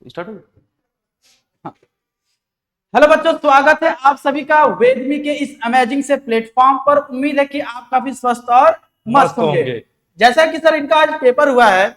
Start हो। हाँ। Hello बच्चों, स्वागत है आप सभी का वेदमी के इस अमेजिंग से प्लेटफॉर्म पर। उम्मीद है कि आप काफी स्वस्थ और मस्त होंगे। जैसा कि सर इनका आज पेपर हुआ है,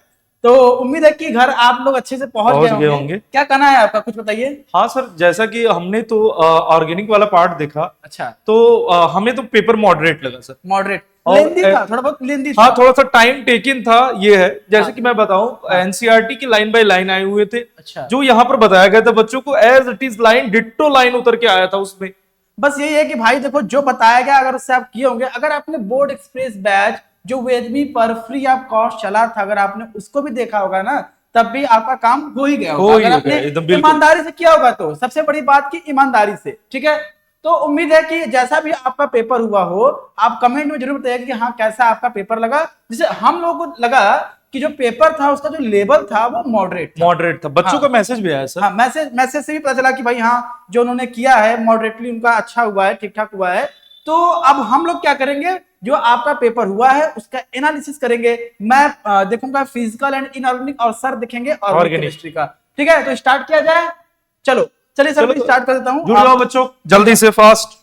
तो उम्मीद है कि घर आप लोग अच्छे से पहुंच गए होंगे। क्या कहना है आपका, कुछ बताइए। हाँ सर, जैसा कि हमने तो ऑर्गेनिक वाला पार्ट देखा। अच्छा। तो हमें तो पेपर मॉडरेट लगा सर। मॉडरेट और लेंदी था, थोड़ा बहुत लेंदी था। हाँ, थोड़ा सा टाइम टेकिंग था। ये है जैसे हाँ, कि मैं बताऊं, हाँ, एनसीईआरटी की लाइन बाय लाइन आए हुए थे। अच्छा। जो यहाँ पर बताया गया था बच्चों को, as it is line ditto line उतर के आया था उसमें। बस यही है कि भाई देखो, जो बताया गया अगर उससे आप किए होंगे, अगर आपने बोर्ड एक्सप्रेस बैच जो वेदमी पर फ्री ऑफ कॉस्ट चला था, अगर आपने उसको भी देखा होगा ना, तब भी आपका काम हो ही गया होगा। अगर आपने एकदम बिल्कुल ईमानदारी से किया होगा तो सबसे बड़ी बात की ईमानदारी से, ठीक है। तो उम्मीद है कि जैसा भी आपका पेपर हुआ हो, आप कमेंट में जरूर बताइए कि हाँ कैसा आपका पेपर लगा। जैसे हम लोगों को लगा कि जो पेपर था उसका जो लेवल था वो मॉडरेट था। बच्चों का हाँ, मैसेज भी आया सर। हाँ, मैसेज से भी पता चला कि भाई हाँ, जो उन्होंने किया है मॉडरेटली उनका अच्छा हुआ है, ठीक ठाक हुआ है। तो अब हम लोग क्या करेंगे, जो आपका पेपर हुआ है उसका एनालिसिस करेंगे। मैं देखूंगा फिजिकल एंड इनऑर्गेनिक, और सर देखेंगे ऑर्गेनिक केमिस्ट्री का। ठीक है, तो स्टार्ट किया जाए। चलो चलिए सर, मैं स्टार्ट कर देता हूँ। जुड़ जाओ बच्चों जल्दी से, फास्ट।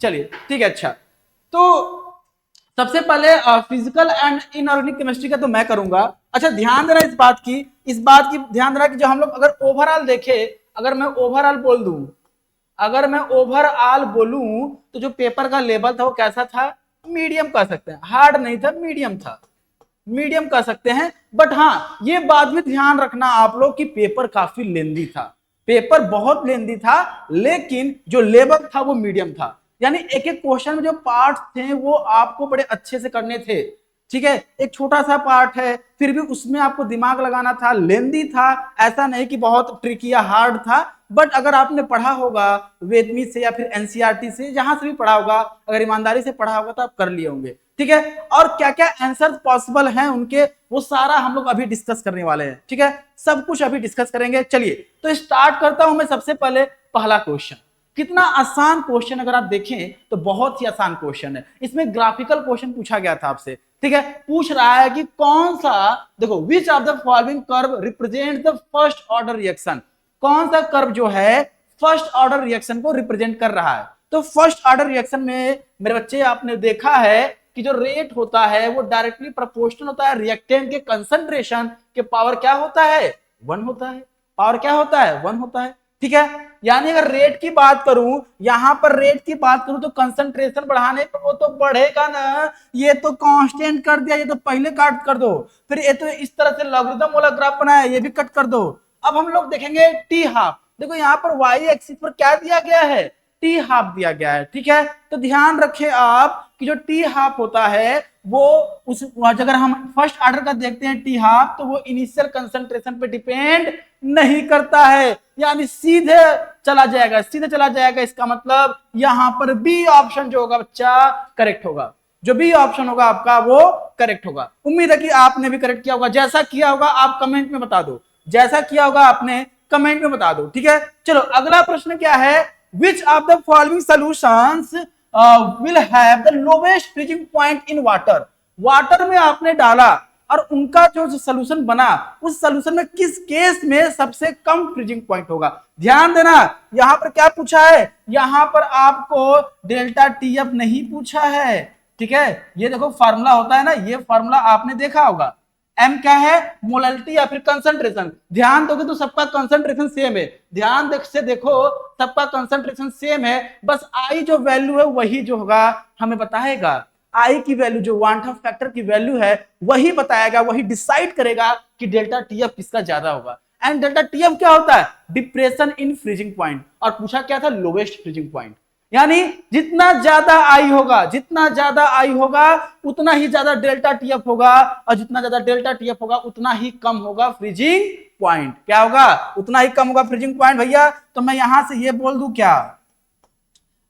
चलिए ठीक है। अच्छा, तो सबसे पहले फिजिकल एंड इनऑर्गेनिक केमिस्ट्री का तो मैं करूंगा। अच्छा, ध्यान देना इस बात की ध्यान देना कि जो हम लोग अगर ओवरऑल देखे, अगर मैं ओवरऑल बोल दूं, अगर मैं ओवरऑल बोलूं तो जो पेपर का लेवल था वो कैसा था, मीडियम कह सकते हैं। हार्ड नहीं था, मीडियम था, मीडियम कह सकते हैं। बट हाँ, ये बात भी ध्यान रखना आप लोग कि पेपर काफी लेंदी था, पेपर बहुत लेंदी था, लेकिन जो लेवल था वो मीडियम था। यानी एक एक क्वेश्चन में जो पार्ट थे वो आपको बड़े अच्छे से करने थे। ठीक है, एक छोटा सा पार्ट है, फिर भी उसमें आपको दिमाग लगाना था, लेंदी था, ऐसा नहीं कि बहुत ट्रिकी या हार्ड था। बट अगर आपने पढ़ा होगा वेदमी से या फिर एनसीईआरटी से, जहां से भी पढ़ा होगा, अगर ईमानदारी से पढ़ा होगा तो आप कर लिए होंगे। ठीक है, और क्या क्या आंसर पॉसिबल हैं उनके, वो सारा हम लोग अभी डिस्कस करने वाले हैं। ठीक है, सब कुछ अभी डिस्कस करेंगे। चलिए तो स्टार्ट करता हूं मैं। सबसे पहले पहला क्वेश्चन, कितना आसान क्वेश्चन, अगर आप देखें तो बहुत ही आसान क्वेश्चन है। इसमें ग्राफिकल क्वेश्चन पूछा गया था आपसे। ठीक है, पूछ रहा है कि कौन सा, देखो, विच of the following curve represent the first order reaction, कौन सा कर्व जो है फर्स्ट ऑर्डर रिएक्शन को रिप्रेजेंट कर रहा है। तो फर्स्ट ऑर्डर रिएक्शन में मेरे बच्चे आपने देखा है कि जो रेट होता है वो डायरेक्टली प्रोपोर्शनल होता है रिएक्टेंट के कंसंट्रेशन के पावर क्या होता है, 1 होता है। पावर क्या होता है, 1 होता है। ठीक है, यानी अगर रेट की बात करूं, यहां पर रेट की बात करूं तो कंसंट्रेशन बढ़ाने पर वो तो बढ़ेगा ना, ये तो कांस्टेंट कर दिया, ये तो पहले काट कर दो, फिर ये तो इस तरह से लॉगरिथम वाला ग्राफ बनाया, ये भी कट कर दो। अब हम लोग देखेंगे टी हाफ। देखो यहाँ पर वाई एक्सिस पर क्या दिया गया है, टी हाफ दिया गया है। ठीक है, तो ध्यान रखें आप कि जो टी हाफ होता है वो उस, अगर हम फर्स्ट ऑर्डर का देखते हैं टी हाफ, तो वो इनिशियल कंसंट्रेशन पे डिपेंड नहीं करता है, यानी सीधे चला जाएगा, सीधे चला जाएगा। इसका मतलब यहां पर बी ऑप्शन जो होगा बच्चा करेक्ट होगा, जो बी ऑप्शन होगा आपका वो करेक्ट होगा। उम्मीद है कि आपने भी करेक्ट किया होगा। जैसा किया होगा आप कमेंट में बता दो, जैसा किया होगा आपने कमेंट में बता दो। ठीक है, चलो अगला प्रश्न क्या है, which of the following solutions will have the lowest freezing point in water. Water में आपने डाला और उनका जो सॉल्यूशन बना, उस सॉल्यूशन में किस केस में सबसे कम फ्रीजिंग पॉइंट होगा। ध्यान देना, यहां पर क्या पूछा है, यहां पर आपको डेल्टा टीएफ नहीं पूछा है। ठीक है, ये देखो फार्मूला होता है ना, ये फार्मूला आपने देखा होगा। एम क्या है, मोलैलिटी या फिर कंसंट्रेशन। ध्यान दोगे तो सबका कंसंट्रेशन सेम है, ध्यान से देखो सबका कंसंट्रेशन सेम है, बस आई जो वैल्यू है वही जो होगा हमें बताएगा। आई की वैल्यू, जो वांट ऑफ फैक्टर की वैल्यू है, वही बताएगा, वही डिसाइड करेगा कि डेल्टा टीएफ किसका ज्यादा होगा। एंड डेल्टा टीएफ क्या होता है, डिप्रेशन इन फ्रीजिंग पॉइंट, और पूछा क्या था, लोवेस्ट फ्रीजिंग पॉइंट। यानी जितना ज्यादा आई होगा, जितना ज्यादा आई होगा उतना ही ज्यादा डेल्टा टीएफ होगा, और जितना ज्यादा डेल्टा टीएफ होगा उतना ही कम होगा फ्रीजिंग पॉइंट। क्या होगा, उतना ही कम होगा फ्रीजिंग पॉइंट। भैया तो मैं यहां से ये बोल दूं क्या,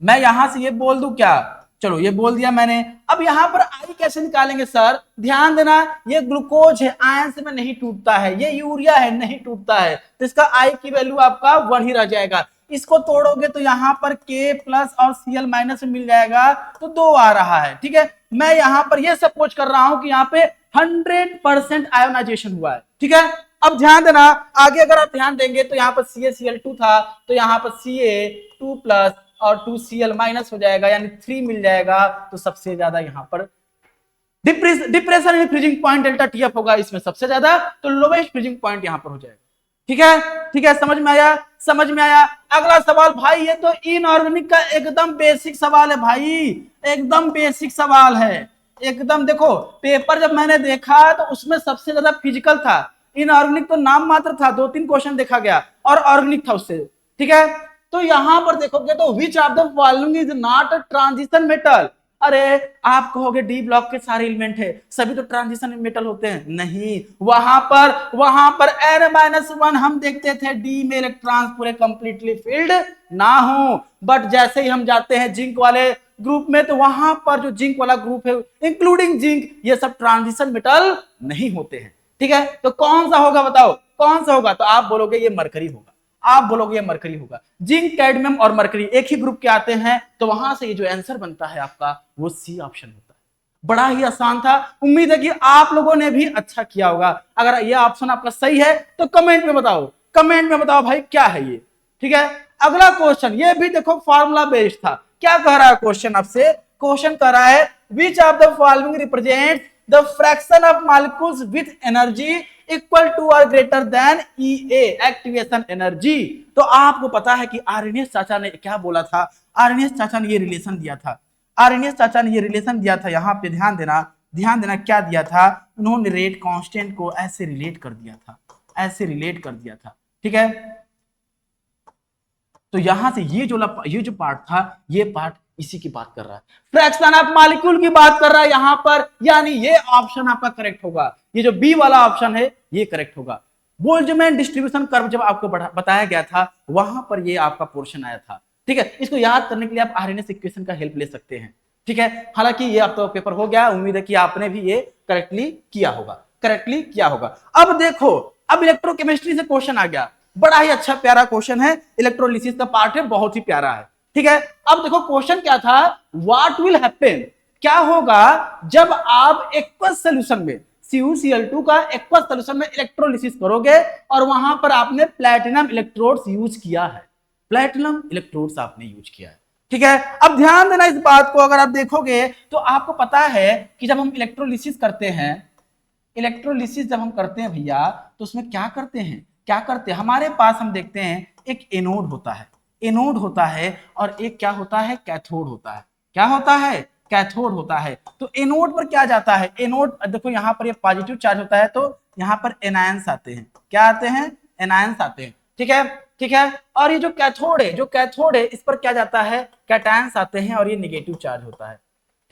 मैं यहां से ये बोल दूं क्या, चलो ये बोल दिया मैंने। अब यहां पर आई कैसे निकालेंगे सर, ध्यान देना, ये ग्लूकोज है, आयन से में नहीं टूटता है, ये यूरिया है, नहीं टूटता है, तो इसका आई की वैल्यू आपका 1 ही रह जाएगा। इसको तोड़ोगे तो यहां पर K प्लस और Cl माइनस मिल जाएगा, तो 2 आ रहा है। ठीक है, मैं यहां पर ये सपोज कर रहा हूं कि यहां पे 100% आयोनाइजेशन हुआ है। ठीक है, अब ध्यान देना, आगे अगर आप ध्यान देंगे तो यहाँ पर CaCl2 था, तो यहाँ पर Ca2 प्लस और 2Cl माइनस हो जाएगा, यानी 3 मिल जाएगा। तो सबसे ज्यादा यहाँ पर depression in freezing point delta TF होगा इसमें सबसे ज्यादा, तो लोवेस्ट फ्रीजिंग पॉइंट यहाँ पर हो जाएगा। ठीक है, ठीक है, समझ में आया, समझ में आया। अगला सवाल भाई, ये तो इनऑर्गेनिक का एकदम बेसिक सवाल है भाई, एकदम बेसिक सवाल है एकदम। देखो पेपर जब मैंने देखा तो उसमें सबसे ज्यादा फिजिकल था, इनऑर्गेनिक तो नाम मात्र था, 2-3 क्वेश्चन देखा गया और ऑर्गेनिक था उससे। ठीक है, तो यहां पर देखोगे तो विच of the following is not a transition metal. अरे आप कहोगे डी ब्लॉक के सारे एलिमेंट है, सभी तो ट्रांजिशन मेटल होते हैं, नहीं। वहां पर N-1 हम देखते थे डी में इलेक्ट्रॉन्स पूरे कंप्लीटली फील्ड ना हो, बट जैसे ही हम जाते हैं जिंक वाले ग्रुप में तो वहां पर जो जिंक वाला ग्रुप है इंक्लूडिंग जिंक, ये सब ट्रांजिशन मेटल नहीं होते हैं। ठीक है, तो कौन सा होगा बताओ, कौन सा होगा? तो आप बोलोगे ये मरकरी होगा, आप बोलोगे ये मरकरी होगा। जिंक, कैडमियम और मरकरी एक ही ग्रुप के आते हैं, तो वहां से ये जो आंसर बनता है आपका वो सी ऑप्शन होता है। बड़ा ही आसान था, उम्मीद है कि आप लोगों ने भी अच्छा किया होगा। अगर ये ऑप्शन आपका सही है तो कमेंट में बताओ, कमेंट में बताओ भाई क्या है ये। ठीक है, अगला क्वेश्चन ये भी देखो फॉर्मूला बेस्ड था। क्या कह रहा है क्वेश्चन आपसे? क्वेश्चन कह रहा है which of the following represent the fraction of molecules with energy equal to और greater than EA activation energy. तो आपको पता है कि आरएनएस चाचा ने क्या बोला था, आरएनएस चाचा ने ये रिलेशन दिया था, आरएनएस चाचा ने ये रिलेशन दिया था। यहां पे ध्यान देना क्या दिया था, उन्होंने रेट कांस्टेंट को ऐसे रिलेट कर दिया था, ऐसे रिलेट कर दिया था। ठीक है, तो यहां से ये जो पार्ट था, ये पार्ट इसी की बात कर रहा है, फ्रैक्शन ऑफ मॉलिक्यूल की बात कर रहा है यहां पर, यानी ये ऑप्शन आपका करेक्ट होगा। ये जो बी वाला ऑप्शन है ये करेक्ट होगा। बोल्ट्जमैन डिस्ट्रीब्यूशन कर्व जब आपको बताया गया था वहां पर ये आपका पोर्शन आया था। ठीक है, इसको याद करने के लिए आप आरएनएस इक्वेशन का हेल्प ले सकते हैं। ठीक है, हालांकि ये अब तो पेपर हो गया, उम्मीद है कि आपने भी ये करेक्टली किया होगा, करेक्टली किया होगा। अब देखो, अब इलेक्ट्रोकेमिस्ट्री से क्वेश्चन आ गया, बड़ा ही अच्छा प्यारा क्वेश्चन है, इलेक्ट्रोलिसिस का पार्ट है, बहुत ही प्यारा है। ठीक है, अब देखो क्वेश्चन क्या था, व्हाट विल हैपन, क्या होगा जब आप एक्वस सॉल्यूशन में CuCl2 का एक्वस सॉल्यूशन में इलेक्ट्रोलिसिस करोगे और वहां पर आपने प्लैटिनम इलेक्ट्रोड्स यूज किया है, प्लैटिनम इलेक्ट्रोड्स आपने यूज किया है। ठीक है, अब ध्यान देना इस बात को, अगर आप देखोगे तो आपको पता है कि जब हम इलेक्ट्रोलिसिस करते हैं, इलेक्ट्रोलिसिस जब हम करते हैं भैया, तो उसमें क्या करते हैं, क्या करते हैं, हमारे पास हम देखते हैं एक एनोड होता है, एनोड होता है, और एक क्या होता है, कैथोड होता है। क्या होता है? कैथोड होता है। तो एनोड पर क्या जाता है, एनोड देखो यहाँ पर ये पॉजिटिव चार्ज होता है, तो यहाँ पर एनायंस आते हैं। क्या आते हैं? एनायंस आते हैं। ठीक है, ठीक है, और ये जो कैथोड है, जो कैथोड है इस पर क्या जाता है, कैटायंस आते हैं, और ये निगेटिव चार्ज होता है।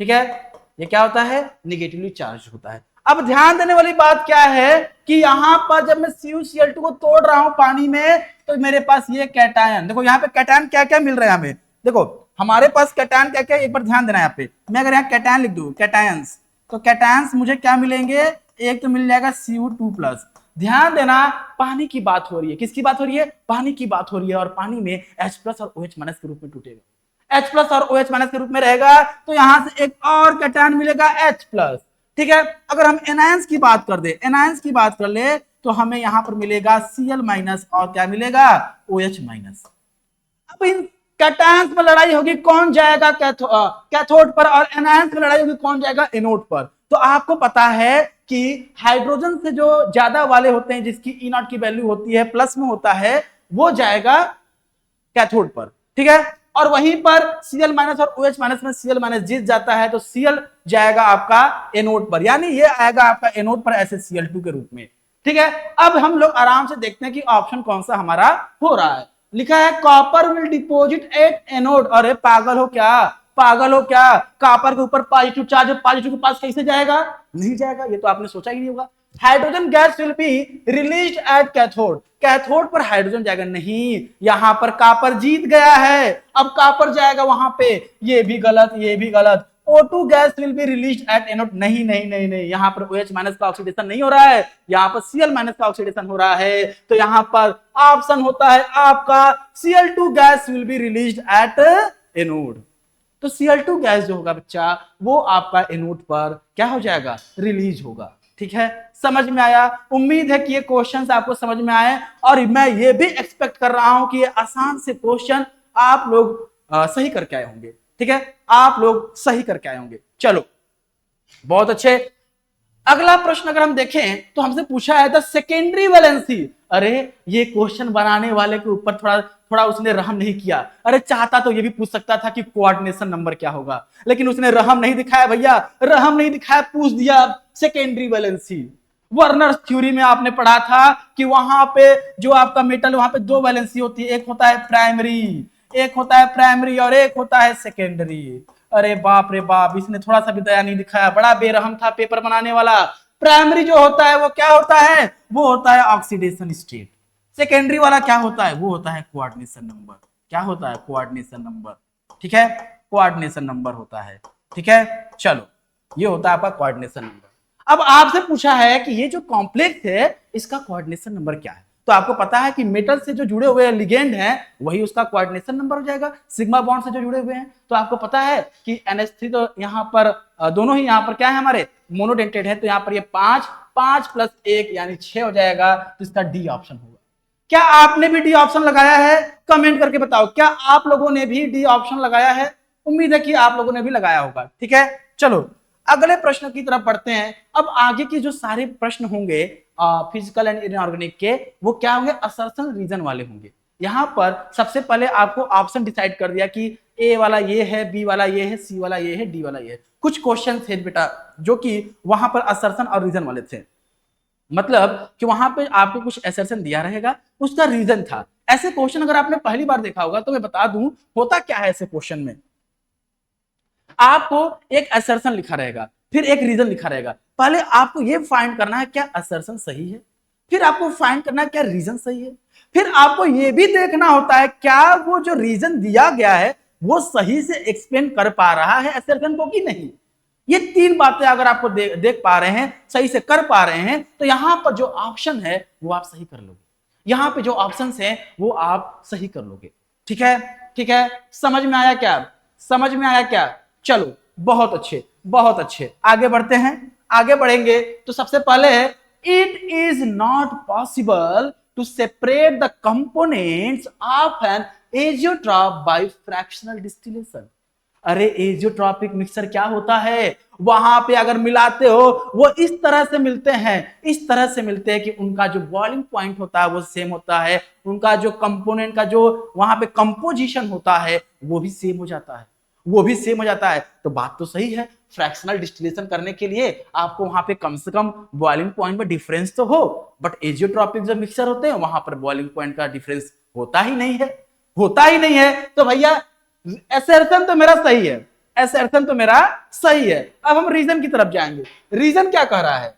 ठीक है, ये क्या होता है, निगेटिवली चार्ज होता है। अब ध्यान देने वाली बात क्या है कि यहां पर जब मैं CuCl2 को तोड़ रहा हूं पानी में, तो मेरे पास ये कैटायन, देखो यहाँ पे कैटायन क्या क्या मिल रहा है हमें, देखो हमारे पास कैटायन क्या क्या, एक बार ध्यान देना यहाँ पे, मैं अगर यहाँ कैटायन लिख दूं, कैटायंस, तो कैटायंस मुझे क्या मिलेंगे, एक तो मिल जाएगा Cu2+। ध्यान देना पानी की बात हो रही है, किसकी बात हो रही है, पानी की बात हो रही है, और पानी में H+ और OH- के रूप में टूटेगा, H+ और OH- के रूप में रहेगा, तो यहां से एक और कैटायन मिलेगा H+। ठीक है, अगर हम एनायंस की बात कर दे, एनायंस की बात कर ले, तो हमें यहां पर मिलेगा Cl- और क्या मिलेगा, OH-। अब इन कैटायंस में लड़ाई होगी, कौन जाएगा कैथोड पर, और एनायंस में लड़ाई होगी, कौन जाएगा एनोड पर। तो आपको पता है कि हाइड्रोजन से जो ज्यादा वाले होते हैं, जिसकी E0 की वैल्यू होती है प्लस में होता है, वो जाएगा कैथोड पर। ठीक है, और वहीं पर Cl- और OH- में Cl- जीत जाता है, तो Cl जाएगा आपका एनोड पर, यानी ये आएगा आपका एनोड पर ऐसे Cl2 के रूप में। ठीक है, अब हम लोग आराम से देखते हैं कि ऑप्शन कौन सा हमारा हो रहा है। लिखा है copper will deposit at anode. अरे पागल हो क्या, पागल हो क्या, कॉपर के ऊपर पॉजिटिव चार्ज, पॉजिटिव के पास कैसे जाएगा, नहीं जाएगा, ये तो आपने सोचा ही नहीं होगा। Hydrogen gas will be released at cathode, cathode पर हाइड्रोजन जाएगा, नहीं, यहां पर कॉपर जीत गया है, अब कॉपर जाएगा वहां पे, ये भी गलत, ये भी गलत। O2 gas will be released at anode, नहीं नहीं नहीं नहीं, यहां पर OH- का ऑक्सीडेशन नहीं हो रहा है, यहां पर Cl- का ऑक्सीडेशन हो रहा है, तो यहां पर ऑप्शन होता है आपका Cl2 gas will be released at anode. तो Cl2 गैस जो होगा बच्चा, वो आपका एनोड पर क्या हो जाएगा, रिलीज होगा। ठीक है, समझ में आया। उम्मीद है कि ये क्वेश्चंस आपको समझ में आए और मैं ये भी एक्सपेक्ट कर रहा हूं कि ये आसान से क्वेश्चन आप लोग सही करके आए होंगे। ठीक है, आप लोग सही करके आए होंगे। चलो बहुत अच्छे। अगला प्रश्न अगर हम देखें तो हमसे पूछा है द सेकेंडरी वैलेंसी। अरे ये क्वेश्चन बनाने वाले के ऊपर थोड़ा थोड़ा उसने रहम नहीं किया। अरे चाहता तो ये भी पूछ सकता था कि कोऑर्डिनेशन नंबर क्या होगा, लेकिन उसने रहम नहीं दिखाया भैया, रहम नहीं दिखाया, पूछ दिया सेकेंडरी वैलेंसी। वर्नर थ्योरी में आपने पढ़ा था कि वहां पे जो आपका मेटल वहां पे दो वैलेंसी होती है, एक होता है प्राइमरी और एक होता है सेकेंडरी। अरे बाप रे बाप, इसने थोड़ा सा भी दया नहीं दिखाया, बड़ा बेरहम था पेपर बनाने वाला। प्राइमरी जो होता है वो क्या होता है, वो होता है ऑक्सीडेशन स्टेट। सेकेंडरी वाला क्या होता है, वो होता है कोऑर्डिनेशन नंबर। क्या होता है, कोऑर्डिनेशन नंबर। ठीक है, कोऑर्डिनेशन नंबर होता है। ठीक है, चलो ये होता है आपका कोऑर्डिनेशन नंबर। अब आपसे पूछा है कि ये जो कॉम्प्लेक्स है इसका कोऑर्डिनेशन नंबर क्या है, तो आपको पता है कि मेटल से जो जुड़े हुए लिगेंड हैं वही उसका कोऑर्डिनेशन नंबर हो जाएगा। सिग्मा बॉन्ड से जो जुड़े हुए हैं, तो आपको पता है कि NH3 तो यहाँ पर दोनों ही यहाँ पर क्या है हमारे मोनोडेंटेड है, तो यहाँ पर ये 5 प्लस 1 यानी 6 हो जाएगा, तो इसका डी ऑप्शन होगा। क्या आपने भी डी ऑप्शन लगाया है, कमेंट करके बताओ, क्या आप लोगों ने भी डी ऑप्शन लगाया है? उम्मीद है कि आप लोगों ने भी लगाया होगा। ठीक है, चलो अगले प्रश्न की तरफ बढ़ते हैं। अब आगे के जो सारे प्रश्न होंगे फिजिकल एंड इनऑर्गेनिक के, वो क्या होंगे, असर्शन रीजन वाले होंगे। यहां पर सबसे पहले आपको ऑप्शन डिसाइड कर दिया कि ए वाला ये है, बी वाला ये है, सी वाला ये है, डी वाला ये है। कुछ क्वेश्चन थे बेटा जो कि वहां पर असर्शन और रीजन वाले थे, मतलब कि वहां पे आपको कुछ असर्शन दिया रहेगा, उसका रीजन था। ऐसे क्वेश्चन अगर आपने पहली बार देखा होगा तो मैं बता दूं होता क्या है ऐसे क्वेश्चन में, आपको एक असर्शन लिखा रहेगा, फिर एक रीजन लिखा रहेगा। पहले आपको ये फाइंड करना है क्या असर्शन सही है, फिर आपको फाइंड करना है क्या रीजन सही है, फिर आपको ये भी देखना होता है क्या वो जो रीजन दिया गया है वो सही से एक्सप्लेन कर पा रहा है असर्शन को कि नहीं। ये तीन बातें अगर आपको देख पा रहे हैं, सही से कर पा रहे हैं, तो यहां पर जो ऑप्शन है वो आप सही कर लोगे। यहां पे जो ऑप्शंस हैं वो आप सही कर लोगे। ठीक है, ठीक है, समझ में आया क्या, समझ में आया क्या? चलो बहुत अच्छे, बहुत अच्छे, आगे बढ़ते हैं। आगे बढ़ेंगे तो सबसे पहले it is not possible to separate the components of an azeotrope by fractional distillation. अरे एजियोट्रॉपिक मिक्सचर क्या होता है, वहां पे अगर मिलाते हो वो इस तरह से मिलते हैं, इस तरह से मिलते हैं कि उनका जो बॉइलिंग पॉइंट होता है वो सेम होता है, उनका जो कंपोनेंट का जो वहां पे कंपोजिशन होता है वो भी सेम हो जाता है, वो भी सेम हो जाता है। तो बात तो सही है, फ्रैक्शनल डिस्टिलेशन करने के लिए आपको वहां पे कम से कम बॉइलिंग पॉइंट में डिफरेंस तो हो, बट एजियोट्रॉपिक जो मिक्सचर होते हैं वहां पर बॉइलिंग पॉइंट का डिफरेंस होता ही नहीं है, होता ही नहीं है। तो भैया असर्शन तो मेरा सही है, असर्शन तो मेरा सही है। अब हम रीजन की तरफ जाएंगे। रीजन क्या कह रहा है,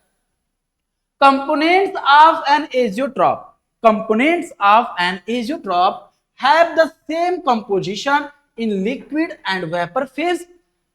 components of an azeotrope have the same composition in liquid and vapor phase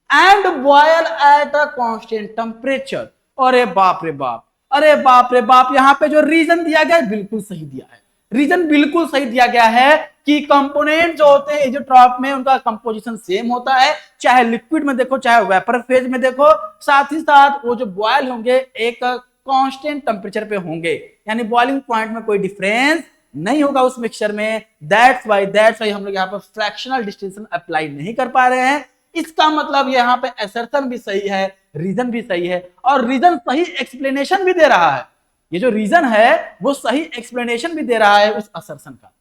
and boil at a constant temperature। अरे बाप रे बाप, अरे बाप रे बाप, यहां पे जो रीजन दिया गया है बिल्कुल सही दिया है, रीजन बिल्कुल सही दिया गया है कि कंपोनेंट जो होते हैं एजियोट्रॉप में उनका कंपोजिशन सेम होता है, चाहे लिक्विड में देखो चाहे वेपर फेज में देखो, साथ ही साथ वो जो बॉयल होंगे एक कांस्टेंट टेम्परेचर पे होंगे, यानी बॉइलिंग पॉइंट में कोई डिफरेंस नहीं होगा उस मिक्सचर में। दैट्स वाई हम लोग यहाँ पर फ्रैक्शनल डिस्टिलेशन अप्लाई नहीं कर पा रहे हैं। इसका मतलब यहाँ पे असर्शन भी सही है, रीजन भी सही है, और रीजन सही एक्सप्लेनेशन भी दे रहा है। ये जो रीजन है वो सही एक्सप्लेनेशन भी दे रहा है उस असर्शन का,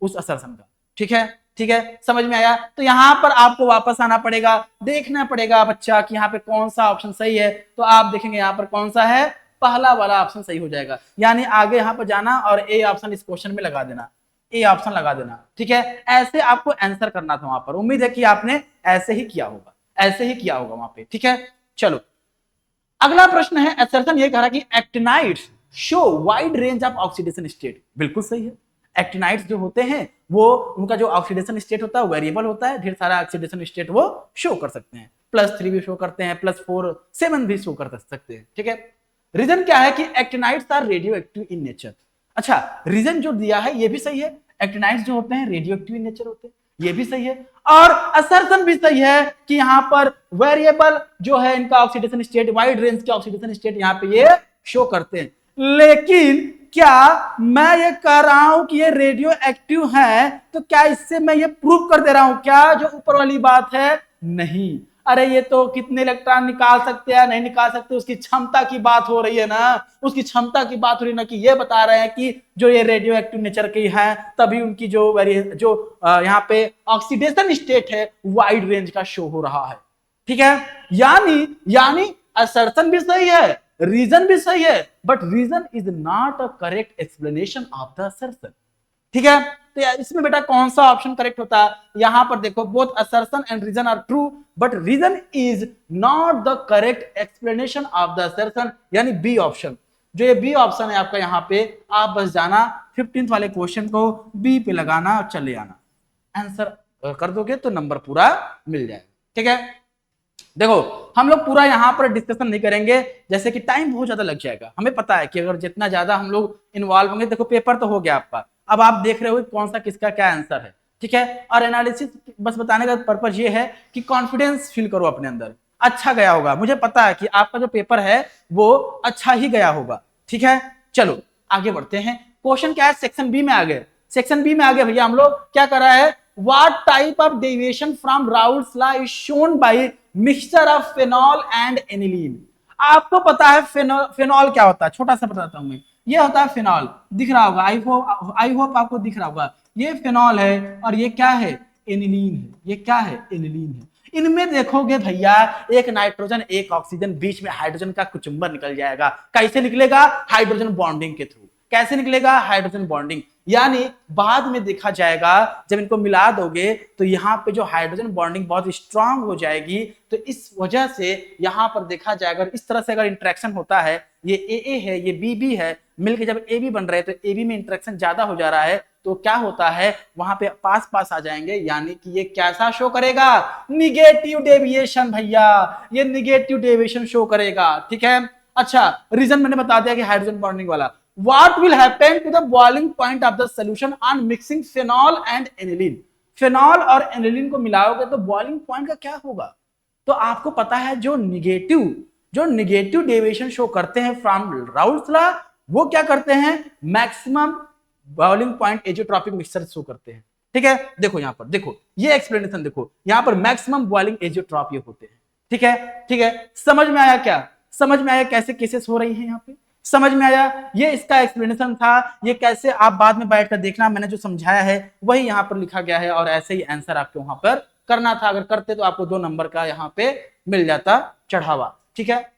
उस असर्शन का। ठीक है, ठीक है, समझ में आया। तो यहां पर आपको वापस आना पड़ेगा, देखना पड़ेगा बच्चा कि यहाँ पे कौन सा ऑप्शन सही है। तो आप देखेंगे यहाँ पर कौन सा है, पहला वाला ऑप्शन सही हो जाएगा, यानी आगे यहाँ पर जाना और ए ऑप्शन इस क्वेश्चन में लगा देना, ए ऑप्शन लगा देना। ठीक है, ऐसे आपको आंसर करना था वहां पर। उम्मीद है कि आपने ऐसे ही किया होगा, ऐसे ही किया होगा वहां पे। ठीक है, चलो अगला प्रश्न है, असर्शन ये कह रहा है कि actinides show wide range of oxidation state. बिल्कुल सही है, एक्टिनाइड्स जो होते हैं वो उनका जो ऑक्सीडेशन स्टेट होता है वेरिएबल होता है, ढेर सारा ऑक्सीडेशन स्टेट वो शो कर सकते हैं, +3 भी शो करते हैं, +4 7 भी शो कर सकते हैं। ठीक है, रीजन क्या है कि actinides are radioactive in nature. अच्छा, रीजन जो दिया है ये भी सही है, एक्टिनाइड्स जो होते हैं रेडियो एक्टिव इन नेचर होते हैं, ये भी सही है। और असर्शन भी सही है कि यहाँ पर वेरिएबल जो है इनका ऑक्सीडेशन स्टेट, वाइड रेंज के ऑक्सीडेशन स्टेट यहाँ पे ये शो करते हैं। लेकिन क्या मैं ये कह रहा हूं कि ये रेडियो एक्टिव है तो क्या इससे मैं ये प्रूव कर दे रहा हूं क्या जो ऊपर वाली बात है? नहीं। अरे ये तो कितने इलेक्ट्रॉन निकाल सकते हैं नहीं निकाल सकते उसकी क्षमता की बात हो रही है ना, उसकी क्षमता की बात हो रही है ना, कि ये बता रहे हैं कि जो ये रेडियो एक्टिव नेचर की है तभी उनकी जो यहाँ पे ऑक्सीडेशन स्टेट है वाइड रेंज का शो हो रहा है। ठीक है, यानी यानी असर्शन भी सही है, रीजन भी सही है, but reason is not a correct explanation of the assertion. ठीक है, तो यार इसमें बेटा कौन सा ऑप्शन करेक्ट होता है? यहां पर देखो both assertion and reason are true but reason is not the correct explanation of the assertion, यानी बी ऑप्शन। जो ये बी ऑप्शन है आपका यहाँ पे, आप बस जाना 15th वाले क्वेश्चन को बी पे लगाना और चले आना, आंसर कर दोगे तो नंबर पूरा मिल जाएगा। ठीक है, देखो हम लोग पूरा यहाँ पर डिस्कशन नहीं करेंगे, जैसे कि टाइम बहुत ज्यादा लग जाएगा। हमें पता है कि अगर जितना ज्यादा हम लोग इन्वॉल्व होंगे, देखो पेपर तो हो गया आपका, अब आप देख रहे हो कौन सा किसका क्या आंसर है। ठीक है, और एनालिसिस बस बताने का पर्पज ये है कि कॉन्फिडेंस फील करो अपने अंदर, अच्छा गया होगा, मुझे पता है कि आपका जो पेपर है वो अच्छा ही गया होगा। ठीक है, चलो आगे बढ़ते हैं। क्वेश्चन क्या है, सेक्शन बी में आ गए। सेक्शन बी में आ गए भैया, हम लोग क्या कर रहा है, what type of deviation from Raoult's law is shown by mixture of phenol and aniline? आपको पता है फेनॉल क्या होता है, छोटा सा बताता हूं मैं। ये होता है फेनॉल, दिख रहा होगा, आई होप आपको दिख रहा होगा। ये फेनॉल है और ये क्या है, एनिलीन है। ये क्या है, एनिलीन है। इनमें देखोगे भैया एक नाइट्रोजन एक ऑक्सीजन, बीच में हाइड्रोजन का कुचुंबर निकल जाएगा। कैसे निकलेगा, हाइड्रोजन बॉन्डिंग के थ्रू। कैसे निकलेगा, हाइड्रोजन बॉन्डिंग, यानी बाद में देखा जाएगा जब इनको मिला दोगे तो यहाँ पे जो हाइड्रोजन बॉन्डिंग बहुत स्ट्रांग हो जाएगी, तो इस वजह से यहाँ पर देखा जाएगा इस तरह से अगर इंटरेक्शन होता है, ये ए है ये बी है, मिलकर जब ए बी बन रहे हैं तो ए बी में इंटरेक्शन ज्यादा हो जा रहा है, तो क्या होता है वहां पे पास पास आ जाएंगे, यानी कि ये कैसा शो करेगा, निगेटिव डेविएशन भैया, ये निगेटिव डेविएशन शो करेगा। ठीक है, अच्छा रीजन मैंने बता दिया कि हाइड्रोजन बॉन्डिंग वाला। What will happen to the boiling point of the solution on mixing phenol and aniline? Phenol और एनिलीन को मिलाओगे तो बॉइलिंग पॉइंट का क्या होगा? तो आपको पता है जो निगेटिव डेविएशन शो करते हैं फ्रॉम राउल्ट्स लॉ, वो क्या करते हैं, maximum boiling point azeotropic mixture show करते हैं। ठीक है, देखो यहां पर, देखो ये एक्सप्लेनेशन देखो, यहां पर मैक्सिमम बॉइलिंग एजियोट्रॉप ये होते हैं। ठीक है, ठीक है, समझ में आया क्या, समझ में आया कैसे केसेस हो रही है यहाँ पे, समझ में आया? ये इसका एक्सप्लेनेशन था, ये कैसे आप बाद में बैठकर देखना, मैंने जो समझाया है वही यहाँ पर लिखा गया है और ऐसे ही आंसर आपको वहां पर करना था। अगर करते तो आपको 2 नंबर का यहाँ पे मिल जाता चढ़ावा। ठीक है,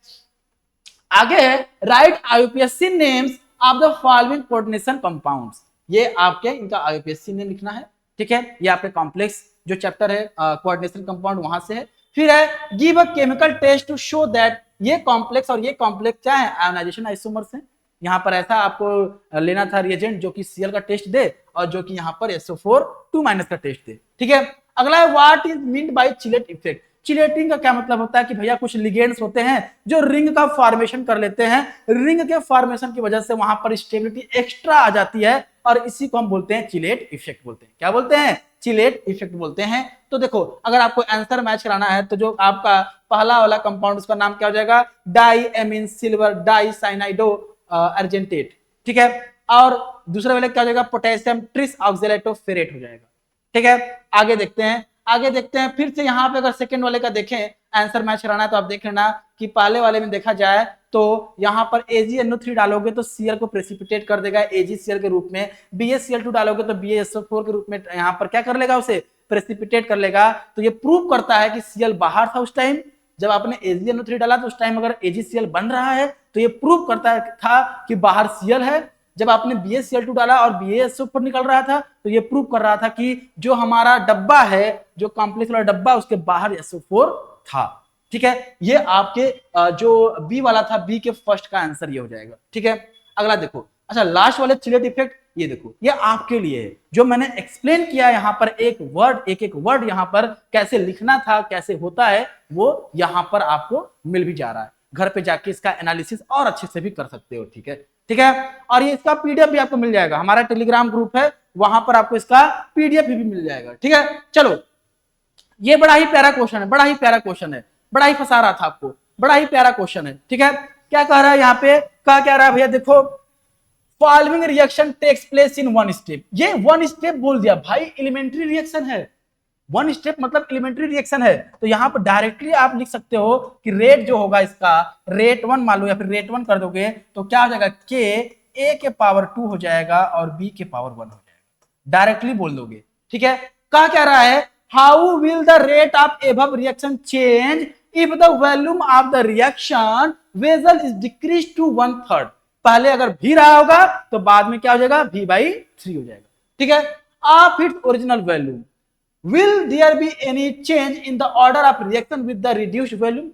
आगे है right आईयूपीएससी names of the following coordination compounds. ये आपके इनका आईयूपीएससी नेम लिखना है। ठीक है, ये आपके कॉम्प्लेक्स जो चैप्टर है कोऑर्डिनेशन कंपाउंड वहां से है। फिर है give a chemical test to show that, ये कॉम्प्लेक्स और ये कॉम्प्लेक्स क्या है, आयोनाइजेशन आइसोमर्स है। यहाँ पर ऐसा आपको लेना था रिएजेंट जो कि Cl का टेस्ट दे और जो कि यहाँ पर SO4 2- का टेस्ट दे। ठीक है, अगला है what is meant by chelate effect. Chelating का क्या मतलब होता है कि भैया कुछ लिगेंड्स होते हैं जो रिंग का फॉर्मेशन कर लेते हैं, रिंग के फॉर्मेशन की वजह से वहां पर स्टेबिलिटी एक्स्ट्रा आ जाती है और इसी को हम बोलते हैं चिलेट इफेक्ट बोलते हैं। क्या बोलते हैं, चिलेट इफेक्ट बोलते हैं। तो देखो अगर आपको आंसर मैच कराना है तो जो आपका पहला वाला कंपाउंड उसका नाम क्या हो जाएगा, diammine silver dicyanido argentate. ठीक है, और दूसरा वाला क्या हो जाएगा, पोटेशियम ट्रिस ऑक्सैलेटो फेरेट हो जाएगा। ठीक है, आगे देखते हैं फिर से यहाँ पे अगर सेकंड वाले का देखें आंसर मैच कराना है तो आप देख लेना कि पहले वाले में देखा जाए तो यहाँ पर AgNO3 डालोगे तो Cl को प्रेसिपिटेट कर देगा AgCl के रूप में, BaCl2 डालोगे तो BaSO4 के रूप में यहाँ पर क्या कर लेगा, उसे प्रेसिपिटेट कर लेगा। तो ये प्रूव करता है कि Cl बाहर था उस टाइम जब आपने AgNO3 डाला, तो उस टाइम अगर AgCl बन रहा है तो ये प्रूव करता था कि बाहर Cl है। जब आपने BaCl2 डाला और BaSO4 निकल रहा था तो ये प्रूव कर रहा था कि जो हमारा डब्बा है, जो कॉम्प्लेक्स वाला डब्बा, उसके बाहर SO4 था। ठीक है, ये आपके जो बी वाला था, बी के फर्स्ट का आंसर ये हो जाएगा। ठीक है, अगला देखो, अच्छा लास्ट वाले चिलेट इफेक्ट, ये देखो ये आपके लिए है जो मैंने एक्सप्लेन किया यहाँ पर, एक वर्ड यहाँ पर कैसे लिखना था, कैसे होता है, वो यहाँ पर आपको मिल भी जा रहा है। घर पे जाके इसका एनालिसिस और अच्छे से भी कर सकते हो। ठीक है, ठीक है, और ये इसका पीडीएफ भी आपको मिल जाएगा, हमारा टेलीग्राम ग्रुप है वहां पर आपको इसका पीडीएफ भी मिल जाएगा। ठीक है, चलो ये बड़ा ही प्यारा क्वेश्चन है, बड़ा ही प्यारा क्वेश्चन है, बड़ा ही फंसा रहा था आपको, बड़ा ही प्यारा क्वेश्चन है। ठीक है, क्या कह रहा है यहाँ पे, क्या कह रहा है भैया, देखो following reaction takes place in one step, ये वन स्टेप बोल दिया भाई, एलिमेंट्री रिएक्शन है, वन स्टेप मतलब एलिमेंट्री रिएक्शन है, तो यहाँ पर डायरेक्टली आप लिख सकते हो कि रेट जो होगा इसका, रेट 1 मान लो या फिर रेट 1 कर दोगे तो क्या हो जाएगा, के ए के पावर 2 हो जाएगा और बी के पावर 1 हो जाएगा, डायरेक्टली बोल दोगे। ठीक है, क्या कह रहा है, how will the rate of above reaction change if the volume of the reaction vessel is decrease to 1/3, पहले अगर भी रहा होगा तो बाद में क्या हो जाएगा, v/3 हो जाएगा। ठीक है, of its original volume will there be any change in the order of reaction with the reduced volume,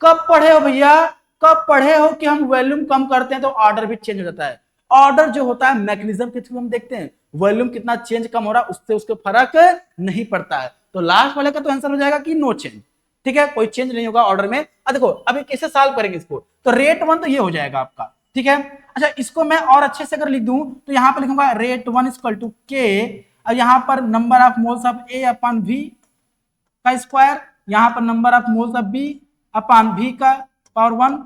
कब पढ़े हो भैया, कब पढ़े हो कि हम वॉल्यूम कम करते हैं तो ऑर्डर भी चेंज हो जाता है। ऑर्डर जो होता है मैकेनिज्म के थ्रू हम देखते हैं, वॉल्यूम कितना चेंज कम हो रहा है उससे उसके फर्क नहीं पड़ता है, तो लास्ट वाले का तो आंसर हो जाएगा कि नो चेंज। ठीक है, कोई चेंज नहीं होगा ऑर्डर में। अब देखो अभी कैसे सॉल्व करेंगे इसको, तो रेट 1 तो ये हो जाएगा आपका। ठीक है, अच्छा इसको मैं और अच्छे से अगर लिख दूं तो यहाँ पे लिखूंगा रेट 1 इक्वल टू के, और यहां पर number of moles of A upon V का स्क्वायर, यहां पर number of moles of B upon V का पावर 1।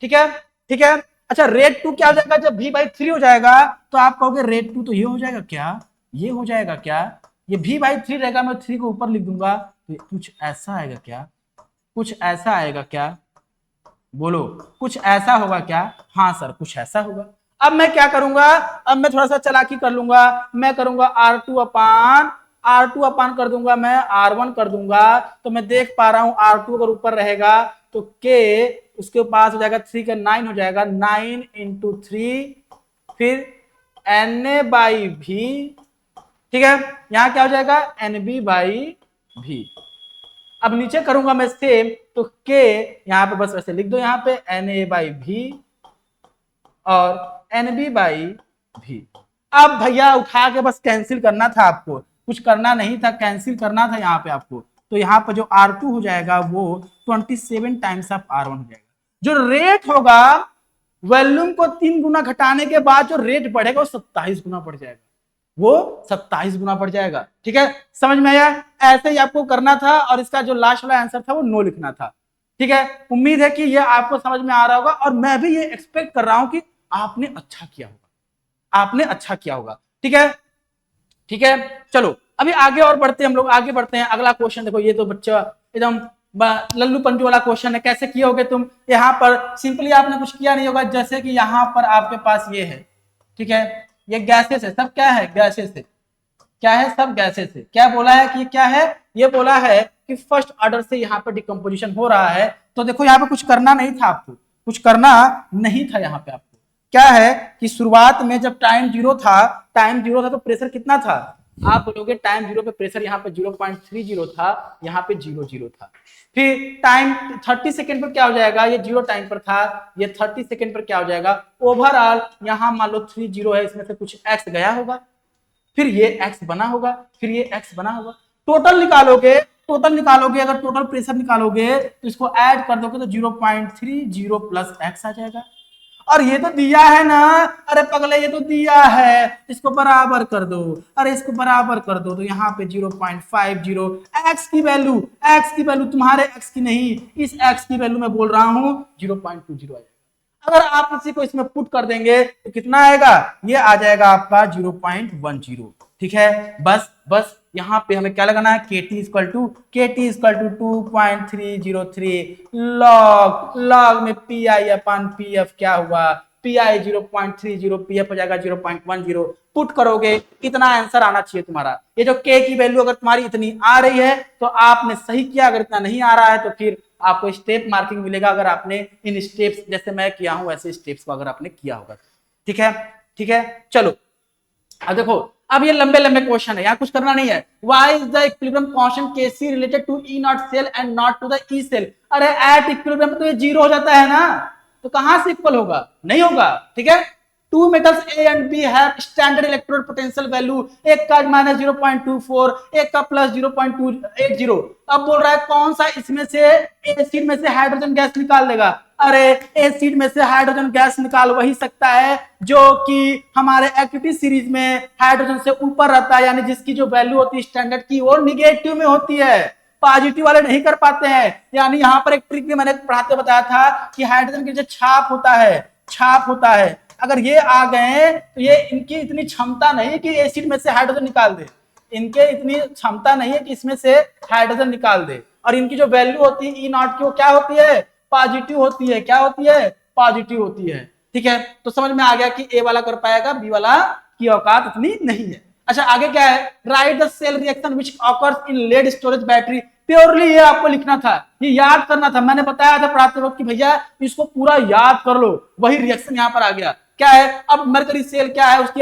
ठीक है, ठीक है, अच्छा रेट 2 क्या हो जाएगा, जब v/3 हो जाएगा तो आप कहोगे रेट 2 तो ये हो जाएगा क्या, ये हो जाएगा क्या, ये v/3 रहेगा, मैं 3 को ऊपर लिख दूंगा, तो कुछ ऐसा आएगा क्या, कुछ ऐसा आएगा क्या, बोलो कुछ ऐसा होगा क्या, हाँ सर कुछ ऐसा होगा। अब मैं क्या करूंगा, अब मैं थोड़ा सा चालाकी कर लूंगा, मैं करूंगा R2 अपान कर दूंगा, मैं R1 कर दूंगा, तो मैं देख पा रहा हूं R2 अगर ऊपर रहेगा तो K उसके पास हो जाएगा 3 का 9 हो जाएगा, 9 इंटू 3 फिर Na/V। ठीक है, यहां क्या हो जाएगा NB/V। अब नीचे करूंगा मैं सेम, तो K यहां पे बस वैसे लिख दो, यहां पे Na/V और NB/V। अब भैया उठा के बस कैंसिल करना था आपको, कुछ करना नहीं था, कैंसिल करना था यहाँ पे आपको, तो यहाँ पे जो R2 हो जाएगा वो 27 टाइम्स ऑफ R1 हो जाएगा। जो रेट होगा वॉल्यूम को 3 गुना घटाने के बाद जो रेट बढ़ेगा वो 27 गुना बढ़ जाएगा, वो 27 गुना बढ़ जाएगा। ठीक है, समझ में आया, ऐसे ही आपको करना था और इसका जो लास्ट वाला आंसर था वो नो लिखना था। ठीक है, उम्मीद है कि ये आपको समझ में आ रहा होगा और मैं भी ये एक्सपेक्ट कर रहा हूं कि आपने अच्छा किया होगा, आपने अच्छा किया होगा। ठीक है, ठीक है, चलो अभी आगे और बढ़ते हैं, हम लोग आगे बढ़ते हैं। अगला क्वेश्चन देखो, ये तो बच्चा एकदम लल्लू पंजू वाला क्वेश्चन है, कैसे किए होगे तुम, यहाँ पर सिंपली आपने कुछ किया नहीं होगा, जैसे कि यहाँ पर आपके पास ये है, ठीक है, ये गैसेस है, सब क्या है, गैसेस है, क्या है, सब गैसेस है। क्या बोला है कि क्या है, ये बोला है कि फर्स्ट ऑर्डर से यहाँ पर डिकम्पोजिशन हो रहा है, तो देखो यहाँ पे कुछ करना नहीं था आपको, कुछ करना नहीं था यहाँ पे आपको। क्या है कि शुरुआत में जब टाइम जीरो था तो प्रेशर कितना था, आप बोलोगे टाइम जीरो पे प्रेशर यहाँ पे 0.30 था, यहाँ पे 0 था, फिर टाइम 30 सेकेंड पर क्या हो जाएगा, ये 0 टाइम पर था, ये 30 सेकेंड पर क्या हो जाएगा, ओवरऑल यहाँ मान लो 30 है, इसमें से कुछ x गया होगा, फिर ये x बना होगा, फिर ये x बना होगा, टोटल निकालोगे, अगर टोटल प्रेशर निकालोगे तो इसको ऐड कर दोगे तो 0.30 प्लस x आ जाएगा। और ये तो दिया है ना, अरे पगले ये तो दिया है, इसको बराबर कर दो, अरे इसको बराबर कर दो, तो यहाँ पे 0.50 x की वैल्यू तुम्हारे x की नहीं, इस x की वैल्यू मैं बोल रहा हूँ 0.20 आएगा। अगर आप इसी को इसमें पुट कर देंगे तो कितना आएगा, ये आ जाएगा आपका 0.10। ठीक है, बस यहाँ पे हमें क्या लगाना है, KT इक्वल टू 2.303 लॉग में PI अपन PF क्या हुआ, PI 0.30, PF हो जाएगा 0.10। पुट करोगे कितना आंसर आना चाहिए तुम्हारा, ये जो K की वैल्यू अगर तुम्हारी इतनी आ रही है तो आपने सही किया, अगर इतना नहीं आ रहा है तो फिर आपको स्टेप मार्किंग मिलेगा, अगर आपने इन स्टेप्स जैसे मैं किया हूं वैसे स्टेप्स को अगर आपने किया होगा। ठीक है, ठीक है, चलो अब देखो, अब ये लंबे क्वेश्चन है, यहाँ कुछ करना नहीं है। Why is the equilibrium constant Kc related to E nought cell and nought to the E cell, अरे एट इक्विलिब्रियम तो ये 0 हो जाता है ना, तो कहां से इक्वल होगा, नहीं होगा। ठीक है, two metals A and B have standard electrode potential value, एक का -0.24, एक का प्लस 0.280। अब बोल रहा है कौन सा इसमें से एसिड में से हाइड्रोजन गैस निकाल लेगा, अरे एसिड में से हाइड्रोजन गैस निकाल वही सकता है जो कि हमारे एक्टिविटी सीरीज में हाइड्रोजन से ऊपर रहता है, यानी जिसकी जो वैल्यू होती है स्टैंडर्ड की वो निगेटिव में होती है। पॉजिटिव वाले नहीं कर पाते हैं। यानी यहाँ पर एक ट्रिक भी मैंने पढ़ाते बताया था कि हाइड्रोजन के जो छाप होता है, अगर ये आ गए तो ये इनकी इतनी क्षमता नहीं कि एसिड में से हाइड्रोजन निकाल दे, इनके इतनी क्षमता नहीं है कि इसमें से हाइड्रोजन निकाल दे, और इनकी जो वैल्यू होती है ई नॉट की वो क्या होती है, पॉजिटिव होती है। क्या होती है, पॉजिटिव होती है। ठीक है, तो समझ में आ गया कि ए वाला कर पाएगा, बी वाला की औकात इतनी नहीं है। अच्छा आगे क्या है, write the cell reaction which occurs in lead storage battery. Purely ये आपको लिखना था, ये याद करना था। मैंने बताया था पढ़ाते वक्त कि भैया इसको पूरा याद कर लो, वही रिएक्शन यहाँ पर आ गया। क्या है, अब मरकरी सेल क्या है, उसकी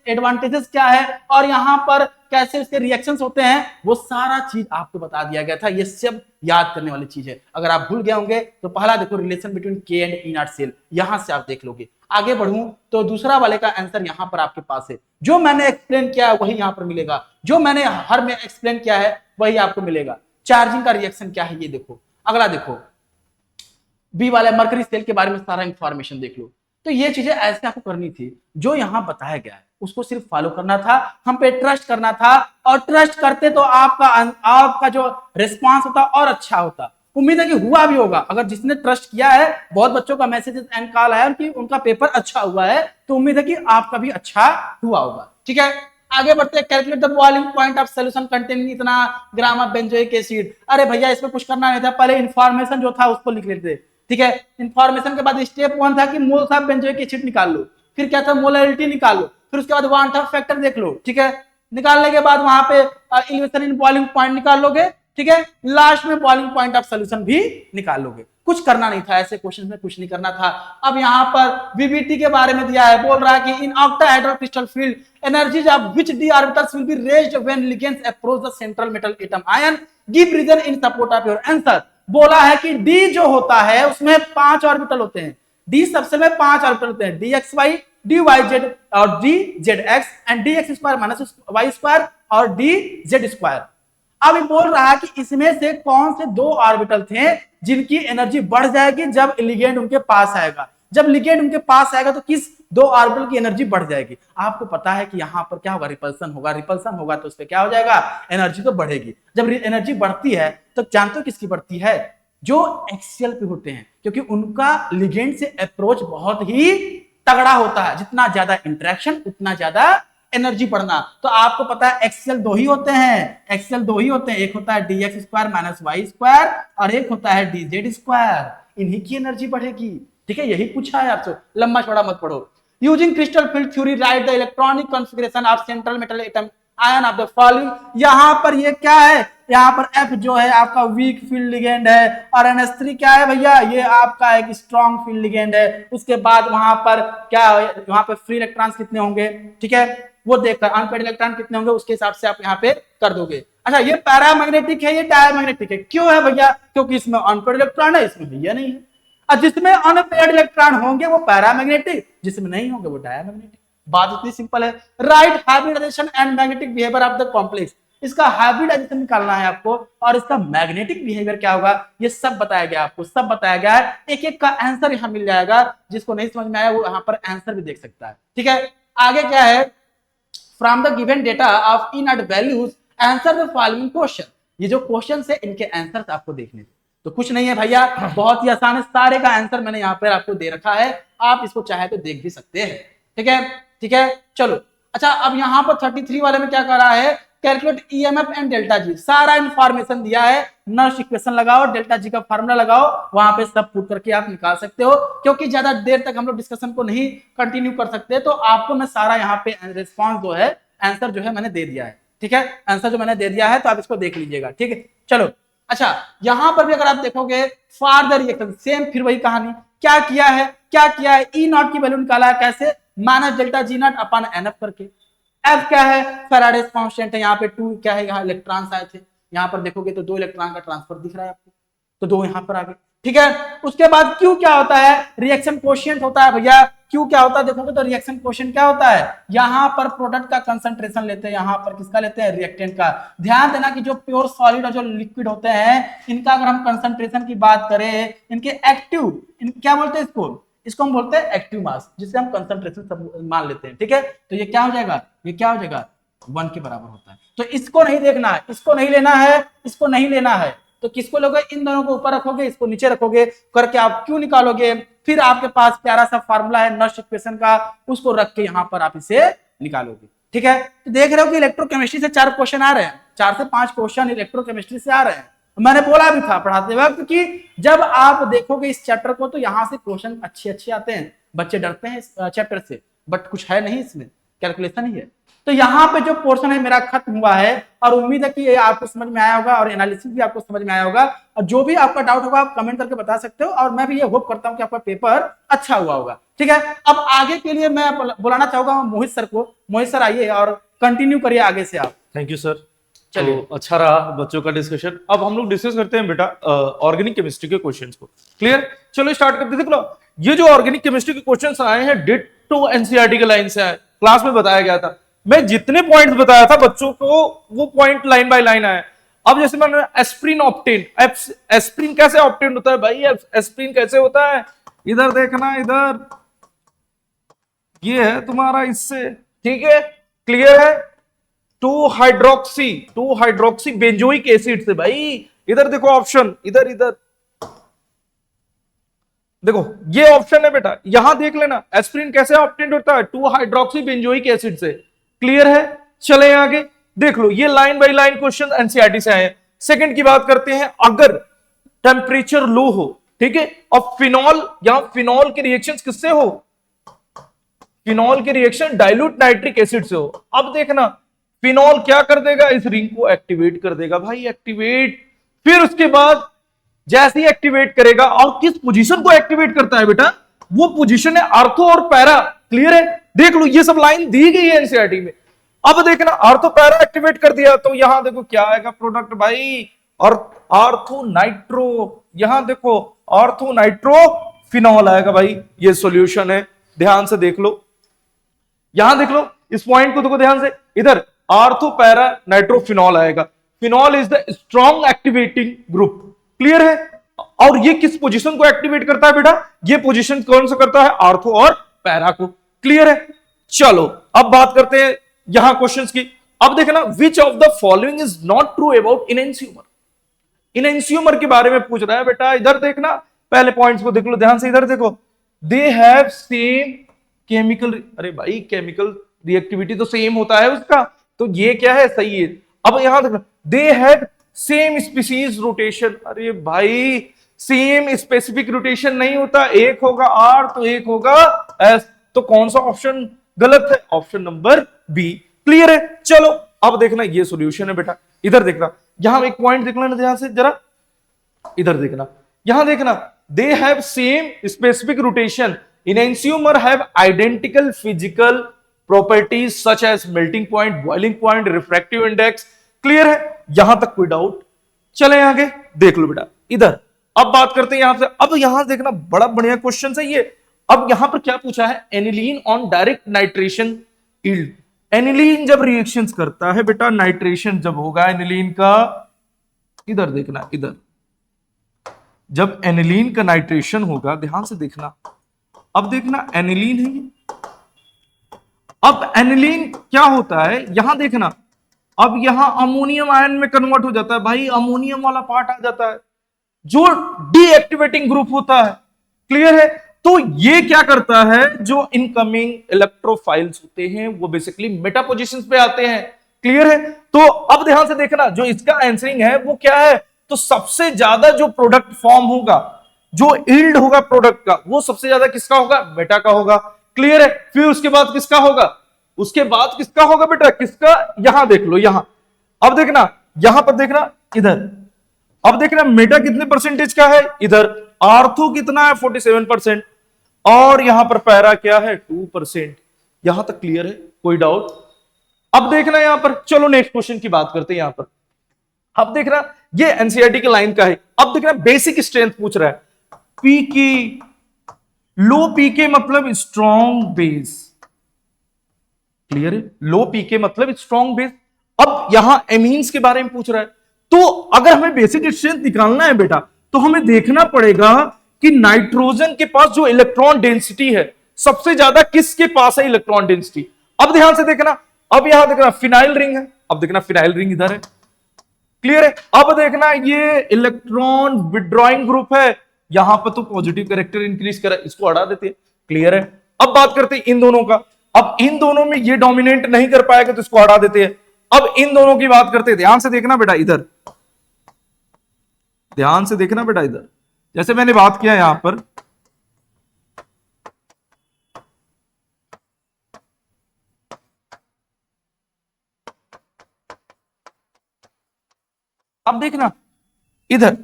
एडवांटेजेस क्या है, और यहाँ पर कैसे उसके रिएक्शंस होते हैं, वो सारा चीज आपको बता दिया गया था। ये सब याद करने वाली चीज है। अगर आप भूल गए होंगे तो पहला देखो रिलेशन बिटवीन के एंड ई नॉट सेल, यहां से आप देख लोगे। आगे बढ़ूं तो दूसरा वाले का आंसर यहां पर आपके पास है। जो मैंने एक्सप्लेन किया है वही यहां पर मिलेगा, जो मैंने हर में एक्सप्लेन किया है वही आपको मिलेगा। चार्जिंग का रिएक्शन क्या है ये देखो। अगला देखो, बी वाले मरकरी सेल के बारे में सारा इंफॉर्मेशन देख लो। तो ये चीजें ऐसे आपको करनी थी, जो यहाँ बताया गया है उसको सिर्फ फॉलो करना था, हम पे ट्रस्ट करना था, और ट्रस्ट करते तो आपका जो रिस्पांस होता और अच्छा होता। उम्मीद है कि हुआ भी होगा। अगर जिसने ट्रस्ट किया है, बहुत बच्चों का मैसेजेस एंड कॉल आया कि उनका पेपर अच्छा हुआ है, तो उम्मीद है कि आपका भी अच्छा हुआ होगा। ठीक है, आगे बढ़ते हैं। Calculate the boiling point of solution containing इतना ग्राम ऑफ बेंजोइक एसिड। अरे भैया इसमें कुछ करना नहीं था, पहले इंफॉर्मेशन जो था उसको लिख लेते। ठीक है, इंफॉर्मेशन के बाद स्टेप 1 था कि मोल्स ऑफ बेंजोइक एसिड निकाल लो, फिर क्या था मोलैरिटी निकालो, फिर उसके बाद वांट ऑफ फैक्टर देख लो। ठीक है, निकालने के बाद वहां पे एलिवेशन इन बॉइलिंग पॉइंट निकाल लोगे। ठीक है, लास्ट में बॉइलिंग पॉइंट ऑफ सॉल्यूशन भी निकाल लोगे। कुछ करना नहीं था, ऐसे क्वेश्चन में कुछ नहीं करना था। अब यहाँ पर वीबीटी के बारे में दिया है, बोल रहा है कि in octahedral crystal field energies of which d orbitals will be raised when ligands approach the central metal atom ion, give reason in support of your answer. बोला है कि डी जो होता है उसमें 5 ऑर्बिटल होते हैं, डी सबसे में 5 ऑर्बिटल होते हैं, d x y, d y z और d z x, and d x square minus y square और डी जेड स्क्वायर। अब ये बोल रहा है कि इसमें से कौन से 2 ऑर्बिटल थे जिनकी एनर्जी बढ़ जाएगी जब लिगेंड उनके पास आएगा। जब लिगेंड उनके पास आएगा तो किस 2 ऑर्बिटल की एनर्जी बढ़ जाएगी। आपको पता है कि यहां पर क्या होगा, रिपल्सन होगा। रिपल्सन होगा तो उससे क्या हो जाएगा, एनर्जी तो बढ़ेगी। जब एनर्जी बढ़ती है तो जानते हो किसकी बढ़ती है, जो एक्सियल पे होते हैं, क्योंकि उनका लिगेंड से अप्रोच बहुत ही तगड़ा होता है। जितना ज्यादा इंटरेक्शन उतना ज्यादा एनर्जी बढ़ना। तो आपको पता है एक्सियल 2 ही होते हैं, एक्सियल 2 ही होते हैं। एक होता है d x square minus y square और एक होता है डी जेड स्क्वायर। इन्हीं की एनर्जी बढ़ेगी। ठीक है, यही पूछा है आपसे, लंबा चौड़ा मत पढ़ो। Using crystal field theory right the electronic configuration of central metal atom ion of the following. यहां पर ये क्या है, यहाँ पर F जो है आपका वीक फील्ड लिगेंड है, और NH3 क्या है भैया, ये आपका एक स्ट्रॉन्ग फील्ड लिगेंड है। उसके बाद वहां पर क्या है, वहां पर फ्री इलेक्ट्रॉन्स कितने होंगे, ठीक है, वो देखकर अनपेड इलेक्ट्रॉन कितने होंगे उसके हिसाब से आप यहाँ पे कर दोगे। अच्छा, ये पैरामैग्नेटिक है, ये डायमैग्नेटिक है। क्यों है भैया, क्योंकि इसमें अनपेड इलेक्ट्रॉन है, इसमें भैया नहीं है। और जिसमें अनपेड इलेक्ट्रॉन होंगे वो पैरामैग्नेटिक, जिसमें नहीं होंगे वो डायमैग्नेटिक। बात इतनी सिंपल है। Right hybridization and magnetic behaviour of the complex. इसका हाइब्रिडाइजेशन निकालना है आपको, और इसका मैग्नेटिक बिहेवियर क्या होगा ये सब बताया गया, आपको सब बताया गया है। एक एक का आंसर यहाँ मिल जाएगा। जिसको नहीं समझ में आया वो यहाँ पर आंसर भी देख सकता है। ठीक है, आगे क्या है, from the given data of in at values answer the following question. ये जो क्वेश्चन है इनके आंसर आपको देखने, तो कुछ नहीं है भैया, बहुत ही आसान है। सारे का आंसर मैंने यहाँ पर आपको दे रखा है, आप इसको चाहे तो देख भी सकते हैं। ठीक है, ठीक है, चलो। अच्छा, अब यहाँ पर 33 वाले में क्या कर रहा है, calculate EMF and delta G. सारा इंफॉर्मेशन दिया है, नर्स इक्वेशन लगाओ, डेल्टा जी का फार्मूला लगाओ, वहां पे सब पुट करके आप निकाल सकते हो। क्योंकि ज्यादा देर तक हम लोग डिस्कशन को नहीं कंटिन्यू कर सकते, तो आपको मैं सारा यहाँ पे रिस्पॉन्स जो है, आंसर जो है मैंने दे दिया है। ठीक है, आंसर जो मैंने दे दिया है तो आप इसको देख लीजिएगा। ठीक है, चलो। अच्छा, यहां पर भी अगर आप देखोगे फॉर द रिएक्शन, सेम फिर वही कहानी। क्या किया है, क्या किया है, ई नॉट की वैल्यू निकाला है कैसे, minus delta G not upon NF करके। एफ क्या है, फैराडेज कांस्टेंट है। यहाँ पे 2 क्या है, यहाँ इलेक्ट्रॉन्स आए थे। यहाँ पर देखोगे तो 2 इलेक्ट्रॉन का ट्रांसफर दिख रहा है आपको, तो 2 यहाँ पर आ गए। ठीक है, उसके बाद क्यू क्या होता है, रिएक्शन कोशिएंट होता है भैया। क्यू क्या होता है, देखोगे तो रिएक्शन कोशिएंट क्या होता है, यहाँ पर प्रोडक्ट का कंसंट्रेशन लेते हैं, यहाँ पर किसका लेते हैं, रिएक्टेंट का। ध्यान देना कि जो प्योर सॉलिड और जो लिक्विड होते हैं, इनका अगर हम कंसंट्रेशन की बात करें, इनके एक्टिव क्या बोलते हैं इसको हम बोलते हैं एक्टिव मास, जिसे हम कंसंट्रेशन मान लेते हैं। ठीक है, तो ये क्या हो जाएगा, ये क्या हो जाएगा, 1 के बराबर होता है। तो इसको नहीं देखना है, इसको नहीं लेना है, इसको नहीं लेना है, तो किसको लोगे, इन दोनों को ऊपर रखोगे, इसको नीचे रखोगे, करके आप क्यों निकालोगे, फिर आपके पास प्यारा सा फार्मूला है नर्स इक्वेशन का, उसको रख के यहां पर आप इसे निकालोगे। ठीक है, तो देख रहे हो कि इलेक्ट्रोकेमिस्ट्री से 4 क्वेश्चन आ रहे हैं, 4 से 5 क्वेश्चन इलेक्ट्रोकेमिस्ट्री से आ रहे हैं। मैंने बोला भी था पढ़ाते वक्त कि जब आप देखोगे इस चैप्टर को तो यहां से क्वेश्चन अच्छे आते हैं, बच्चे डरते हैं इस चैप्टर से, बट कुछ है नहीं, इसमें कैलकुलेशन ही है। तो यहाँ पे जो पोर्शन है मेरा खत्म हुआ है, और उम्मीद है कि ये आपको समझ में आया होगा और एनालिसिस भी आपको समझ में आया होगा, और जो भी आपका डाउट होगा आप कमेंट करके बता सकते हो, और मैं भी ये होप करता हूँ कि आपका पेपर अच्छा हुआ होगा। ठीक है, अब आगे के लिए मैं बुलाना चाहूंगा मोहित सर को। मोहित सर आइए और कंटिन्यू करिए आगे से आप। Thank you sir. चलिए। तो अच्छा रहा बच्चों का डिस्कशन। अब हम लोग डिस्कस करते हैं बेटा ऑर्गेनिक केमिस्ट्री के क्वेश्चंस को। क्लियर, चलो स्टार्ट करते हैं। देखो ये जो ऑर्गेनिक केमिस्ट्री के क्वेश्चंस आए हैं डिट्टो एनसीईआरटी के लाइन से आए, क्लास में बताया गया था। मैं जितने पॉइंट्स बताया था बच्चों को वो पॉइंट लाइन बाय लाइन आए। अब जैसे मैंने एस्प्रिन ऑप्टेन, एस्प्रिन कैसे ऑप्टेन होता है भाई, एस्प्रिन कैसे होता है, इधर देखना, इधर ये है तुम्हारा इससे, ठीक है, क्लियर है, 2 हाइड्रोक्सी बेंजोइक एसिड से भाई। इधर देखो ऑप्शन, इधर देखो ये ऑप्शन है बेटा, यहां देख लेना एस्प्रिन कैसे ऑब्टेन होता है, 2 हाइड्रोक्सी बेंजोइक एसिड से। क्लियर है, चले आगे देख लो, ये line by line question NCERT से आए हैं। सेकंड की बात करते हैं, अगर टेम्परेचर लो हो, ठीक है, और फिनॉल, यहां फिनॉल के रिएक्शन किससे हो, फिनॉल के रिएक्शन डाइल्यूट नाइट्रिक एसिड से हो। अब देखना फिनॉल क्या कर देगा, इस रिंग को एक्टिवेट कर देगा भाई, एक्टिवेट। फिर उसके बाद जैसे ही एक्टिवेट करेगा, और किस पोजीशन को एक्टिवेट करता है बेटा, वो पोजीशन है आर्थो और पैरा। क्लियर है, देख लो ये सब लाइन दी गई है एनसीईआरटी में। अब देखना आर्थो पैरा एक्टिवेट कर दिया तो यहां देखो क्या आएगा प्रोडक्ट भाई, और आर्थो नाइट्रो, यहां देखो आर्थो नाइट्रो फिनॉल आएगा भाई, ये सॉल्यूशन है। ध्यान से देख लो, यहां देख लो इस पॉइंट को देखो ध्यान से, इधर आर्थो पैरा नाइट्रोफिनॉल आएगा। Phenol is the strong activating group. Clear है, और ये किस पोजीशन को एक्टिवेट करता है बेटा, ये पोजीशन कौन सा करता है, आर्थो और पैरा को। क्लियर है, चलो अब बात करते हैं यहां क्वेश्चंस की। अब देखना, which of the following is not true about enantiomer. Enantiomer के बारे में पूछ रहा है बेटा, इधर देखना, पहले पॉइंट्स को देख लो ध्यान से, इधर देखो, दे हैव सेम केमिकल, अरे भाई केमिकल रिएक्टिविटी तो सेम होता है उसका, तो ये क्या है, सही है। अब यहां देखना, they have same species rotation, अरे भाई सेम स्पेसिफिक रोटेशन नहीं होता, एक होगा आर तो एक होगा एस, तो कौन सा ऑप्शन गलत है, ऑप्शन नंबर बी। क्लियर है, चलो अब देखना ये सॉल्यूशन है बेटा, इधर देखना, यहां एक पॉइंट देख लेना ध्यान से जरा, इधर देखना, यहां देखना, they have same specific rotation, enantiomer have identical physical properties such as melting point, boiling point, refractive index. Clear है, यहां तक कोई डाउट, चले आगे देख लो बेटा इधर। अब बात करते हैं यहां से, अब यहां देखना बड़ा बढ़िया क्वेश्चन है ये। अब यहां पर क्या पूछा है, aniline on direct nitration yield. Aniline जब रिएक्शंस करता है बेटा, नाइट्रेशन जब होगा एनिलीन का, इधर देखना, इधर जब एनिलीन का नाइट्रेशन होगा, ध्यान से देखना, अब देखना एनिलीन है ये, अब एनिलीन क्या होता है, यहां देखना, अब यहां अमोनियम आयन में कन्वर्ट हो जाता है भाई, अमोनियम वाला पार्ट आ जाता है जो डीएक्टिवेटिंग ग्रुप होता है। क्लियर है, तो ये क्या करता है, जो इनकमिंग इलेक्ट्रोफाइल्स होते हैं वो बेसिकली मेटा पोजीशंस पे आते हैं। क्लियर है, तो अब ध्यान से देखना, जो इसका आंसरिंग है वो क्या है, तो सबसे ज्यादा जो प्रोडक्ट फॉर्म होगा, जो यील्ड होगा प्रोडक्ट का, वो सबसे ज्यादा किसका होगा, मेटा का होगा। क्लियर है, फिर उसके बाद किसका होगा, उसके बाद किसका होगा बेटा, किसका, यहां देख लो, यहां अब देखना, यहां पर देखना, इधर अब देखना मेटा कितने परसेंटेज का है, इधर आर्थो कितना है 47%, और यहां पर पैरा क्या है 2%। यहां तक क्लियर है, कोई डाउट। अब देखना यहां पर, चलो नेक्स्ट क्वेश्चन की बात करते हैं यहां पर। अब देखना ये एनसीईआरटी के लाइन का है। अब देखना बेसिक स्ट्रेंथ पूछ रहा है, पीके, लो पीके मतलब स्ट्रॉन्ग बेस। क्लियर है, लो पीके मतलब स्ट्रॉन्ग बेस। अब यहां एमीन्स के बारे में पूछ रहा है, तो अगर हमें बेसिक स्ट्रेंथ निकालना है बेटा, तो हमें देखना पड़ेगा कि नाइट्रोजन के पास जो इलेक्ट्रॉन डेंसिटी है, सबसे ज्यादा किसके पास है इलेक्ट्रॉन डेंसिटी। अब ध्यान से देखना, अब यहां देखना फिनाइल रिंग है, अब देखना फिनाइल रिंग इधर है, क्लियर है। अब देखना ये इलेक्ट्रॉन विड्रॉइंग ग्रुप है, यहां पर तो पॉजिटिव कैरेक्टर इंक्रीज करा, इसको हटा देते हैं, क्लियर है। अब बात करते हैं इन दोनों का, अब इन दोनों में ये डोमिनेट नहीं कर पाएगा तो इसको हटा देते हैं। अब इन दोनों की बात करते हैं, ध्यान से देखना बेटा इधर, ध्यान से देखना बेटा इधर, जैसे मैंने बात किया यहां पर, अब देखना इधर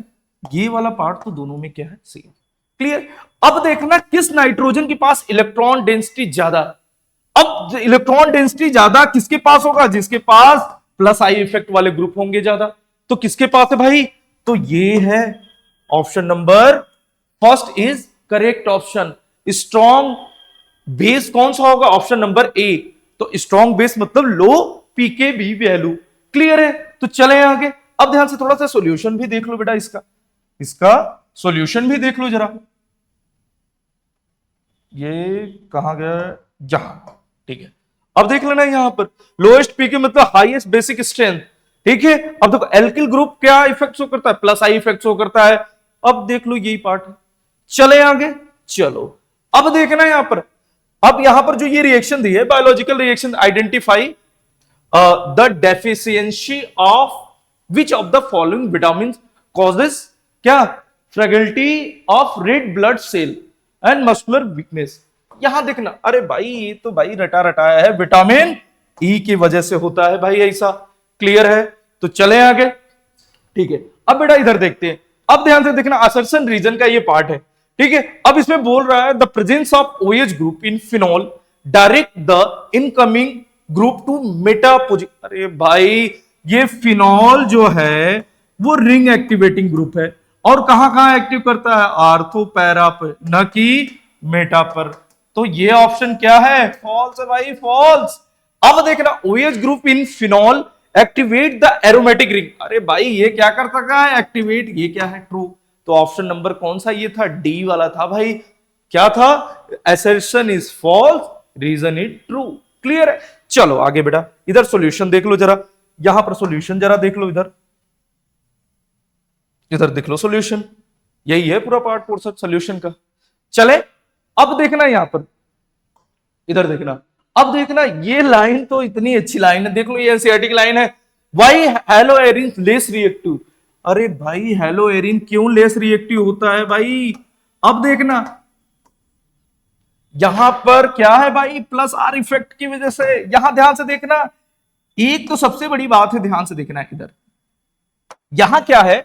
ये वाला पार्ट तो दोनों में क्या है, सेम, क्लियर। अब देखना किस नाइट्रोजन के पास इलेक्ट्रॉन डेंसिटी ज्यादा, अब इलेक्ट्रॉन डेंसिटी ज्यादा किसके पास होगा, जिसके पास प्लस आई इफेक्ट वाले ग्रुप होंगे ज्यादा, तो किसके पास है भाई, तो ये है option number first is correct option. Strong base कौन सा होगा, ऑप्शन नंबर ए, तो स्ट्रॉन्ग बेस मतलब लो पीकेबी वैल्यू, क्लियर है। तो चले आगे, अब ध्यान से थोड़ा सा सॉल्यूशन भी देख लो बेटा, इसका सॉल्यूशन भी देख लो जरा, ये कहां गया, जहां, ठीक है। अब देख लेना यहां पर लोएस्ट पीके मतलब हाईएस्ट बेसिक स्ट्रेंथ, ठीक है। अब देखो एल्किल ग्रुप क्या इफेक्ट शो करता है, प्लस आई इफेक्ट शो करता है। अब देख लो यही पार्ट है, चले आगे, चलो अब देखना यहां पर, अब यहां पर जो ये रिएक्शन दी है, biological reaction, identify the deficiency of which of the following vitamin causes क्या, fragility of red blood cell and muscular weakness. यहां देखना, अरे भाई ये तो भाई रटा रटाया है, विटामिन ई की वजह से होता है भाई ऐसा, क्लियर है। तो चले आगे, ठीक है। अब बेटा इधर देखते हैं, अब ध्यान से देखना, असर्शन रीजन का ये पार्ट है, ठीक है। अब इसमें बोल रहा है the presence of OH group in phenol direct the incoming group to meta position, अरे भाई ये फिनॉल जो है वो रिंग एक्टिवेटिंग ग्रुप है, और कहां कहां एक्टिव करता है, आर्थो पैरा पर, न कि मेटा पर। तो ये ऑप्शन क्या है, फॉल्स है भाई, फॉल्स। अब देखना OH group in phenol activate the aromatic ring, अरे भाई ये क्या कर सकता है, एक्टिवेट, ये क्या है, ट्रू। तो ऑप्शन नंबर कौन सा ये था, डी वाला था भाई, क्या था, assertion is false, reason is true, clear है। चलो आगे बेटा, इधर सॉल्यूशन देख लो जरा, यहां पर सॉल्यूशन जरा देख लो, इधर इधर देख लो सॉल्यूशन, यही है पूरा पार्ट कोर्स सॉल्यूशन का। चले अब देखना यहां पर, इधर देखना, अब देखना ये लाइन तो इतनी अच्छी लाइन है, देख लो ये एनसीईआरटी की लाइन है, why haloarene less reactive, अरे भाई हेलो एरिन क्यों लेस रिएक्टिव होता है भाई। अब देखना यहां पर क्या है भाई, प्लस आर इफेक्ट की वजह से, यहां ध्यान से देखना, एक तो सबसे बड़ी बात है, ध्यान से देखना है इधर, यहां क्या है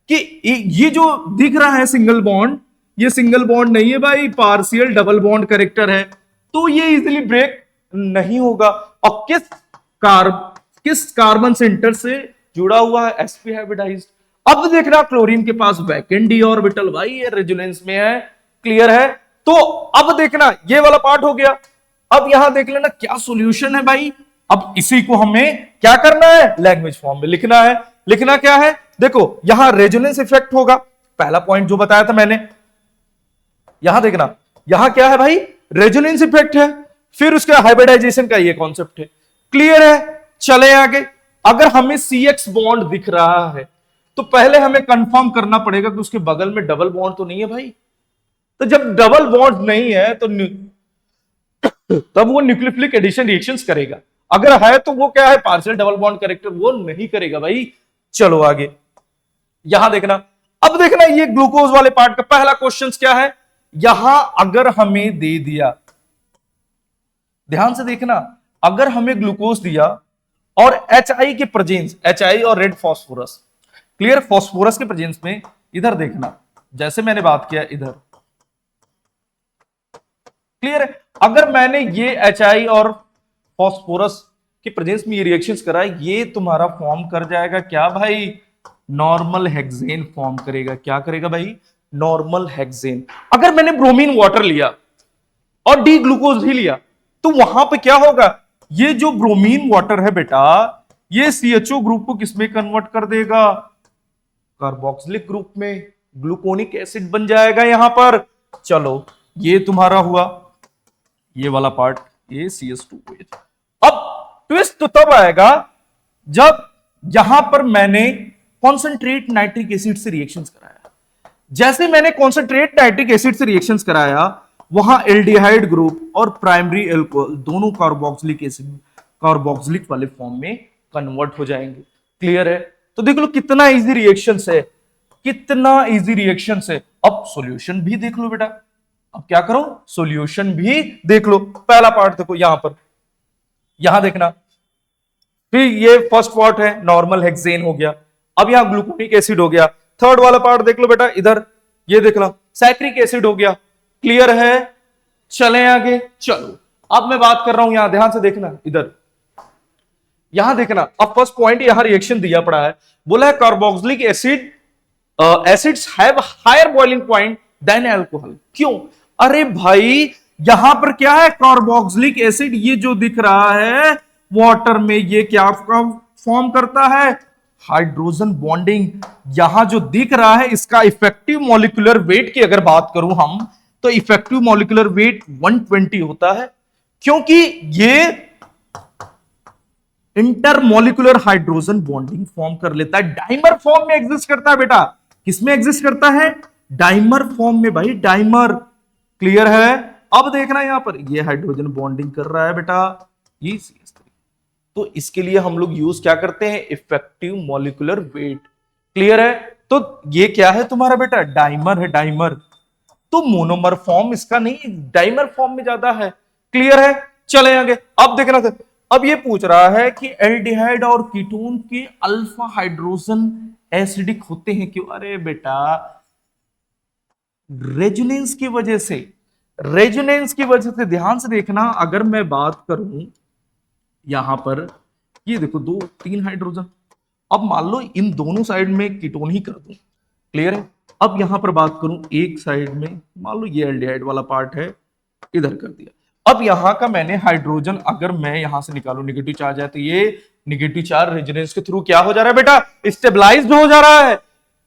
कि ये जो दिख रहा है सिंगल बॉन्ड, ये सिंगल बॉन्ड नहीं है भाई, पार्शियल डबल बॉन्ड कैरेक्टर है, तो ये इजीली ब्रेक नहीं होगा। और किस कार्बन सेंटर से जुड़ा हुआ है, sp हाइब्रिडाइज्ड। अब देखना क्लोरीन के पास वैकेंट डी ऑर्बिटल, भाई ये रेजोनेंस में है, क्लियर है। तो अब देखना ये वाला पार्ट हो गया, अब यहां देख लेना क्या सॉल्यूशन है भाई। अब इसी को हमें क्या करना है, लैंग्वेज फॉर्म में लिखना है। लिखना क्या है, देखो यहां रेजोनेंस इफेक्ट होगा, पहला पॉइंट जो बताया था मैंने, यहां देखना यहां क्या है भाई, रेजोनेंस इफेक्ट है, फिर उसका हाइब्रिडाइजेशन का ये कॉन्सेप्ट है, क्लियर है। चले आगे, अगर हमें CX बॉन्ड दिख रहा है तो पहले हमें कंफर्म करना पड़ेगा कि उसके बगल में डबल बॉन्ड तो नहीं है भाई। तो जब डबल बॉन्ड नहीं है तो तब वो न्यूक्लियोफिलिक एडिशन रिएक्शंस करेगा, अगर है तो वो क्या है, पार्शियल डबल बॉन्ड कैरेक्टर, वो नहीं करेगा भाई। चलो आगे, यहां देखना, अब देखना ये ग्लूकोज वाले पार्ट का पहला क्वेश्चन क्या है, यहां अगर हमें दे दिया, ध्यान से देखना, अगर हमें ग्लूकोज दिया और HI के प्रेजेंस, HI और रेड फास्फोरस, क्लियर, फास्फोरस के प्रेजेंस में, इधर देखना जैसे मैंने बात किया इधर, क्लियर है। अगर मैंने ये HI और फास्फोरस के प्रेजेंस में ये रिएक्शंस कराए, ये तुम्हारा फॉर्म कर जाएगा क्या भाई, नॉर्मल हेक्सेन फॉर्म करेगा। क्या करेगा भाई, नॉर्मल हेक्सेन। अगर मैंने ब्रोमीन वाटर लिया और डी ग्लूकोज भी लिया तो वहां पे क्या होगा, ये जो ब्रोमीन वाटर है बेटा, ये CHO ग्रुप को किसमें कन्वर्ट कर देगा, कार्बोक्सिलिक ग्रुप में, ग्लूकोनिक एसिड बन जाएगा यहां पर। चलो ये तुम्हारा हुआ ये वाला पार्ट, ये CH2OH। अब ट्विस्ट तो तब आएगा जब यहां पर मैंने कॉन्सेंट्रेट नाइट्रिक एसिड से रिएक्शंस कराया। जैसे मैंने कॉन्सेंट्रेट नाइट्रिक एसिड से रिएक्शंस कराया, वहां एल्डिहाइड ग्रुप और प्राइमरी अल्कोहल दोनों कार्बोक्सिलिक एसिड कार्बोक्सिलिक वाले फॉर्म में कन्वर्ट हो जाएंगे। क्लियर है? तो देख लो कितना इजी रिएक्शंस है, कितना इजी रिएक्शंस है। अब सॉल्यूशन भी देख लो बेटा। अब क्या करो, सॉल्यूशन भी देख लो। पहला पार्ट देखो यहां पर, यहां देखना, फिर ये फर्स्ट पार्ट है नॉर्मल हेक्सेन हो गया, अब यहां ग्लूकोनिक एसिड हो गया। थर्ड वाला पार्ट देख लो बेटा, इधर ये देखना साइट्रिक एसिड हो गया। क्लियर है? चलें आगे। चलो अब मैं बात कर रहा हूं, यहां ध्यान से देखना, इधर यहां देखना। अब फर्स्ट पॉइंट यहां रिएक्शन दिया पड़ा है, बोला है carboxylic acid acids have higher boiling point than alcohol. क्यों? अरे भाई यहां पर क्या है, कार्बोक्सिलिक एसिड ये जो दिख रहा है वाटर में, ये क्या फॉर्म करता है, हाइड्रोजन बॉन्डिंग। यहां जो दिख रहा है इसका इफेक्टिव मॉलिक्यूलर वेट की अगर बात करूं हम, तो इफेक्टिव मॉलिक्यूलर वेट 120 होता है, क्योंकि ये इंटरमोलिकुलर हाइड्रोजन बॉन्डिंग फॉर्म कर लेता है, डाइमर फॉर्म में एग्जिस्ट करता है बेटा। किसमें एग्जिस्ट करता है? डाइमर फॉर्म में भाई, डाइमर। क्लियर है? अब देखना यहां पर ये हाइड्रोजन बॉन्डिंग कर रहा है बेटा, ये CH3। तो इसके लिए हम लोग यूज क्या करते हैं, इफेक्टिव मॉलिक्यूलर वेट। क्लियर है? तो ये क्या है तुम्हारा बेटा, डाइमर है, डाइमर। तो मोनोमर फॉर्म इसका नहीं, डाइमर फॉर्म में ज्यादा है। क्लियर है? चले आगे। अब देखना था, अब ये पूछ रहा है कि एल्डिहाइड और कीटोन के अल्फा हाइड्रोजन एसिडिक होते हैं क्यों? अरे बेटा रेजोनेंस की वजह से, रेजोनेंस की वजह से। ध्यान से देखना, अगर मैं बात करूं यहां पर, ये देखो 2 3 हाइड्रोजन, अब मान लो इन दोनों साइड में कीटोन ही कर दूं। क्लियर है? अब यहां पर बात करूं एक साइड में, मान लो ये एल्डिहाइड वाला पार्ट है, इधर कर दिया। अब यहां का मैंने हाइड्रोजन अगर मैं यहां से निकालू, नेगेटिव चार्ज है, तो ये नेगेटिव चार्ज रेजोनेंस के थ्रू क्या हो जा रहा है बेटा, स्टेबलाइज्ड हो जा रहा है।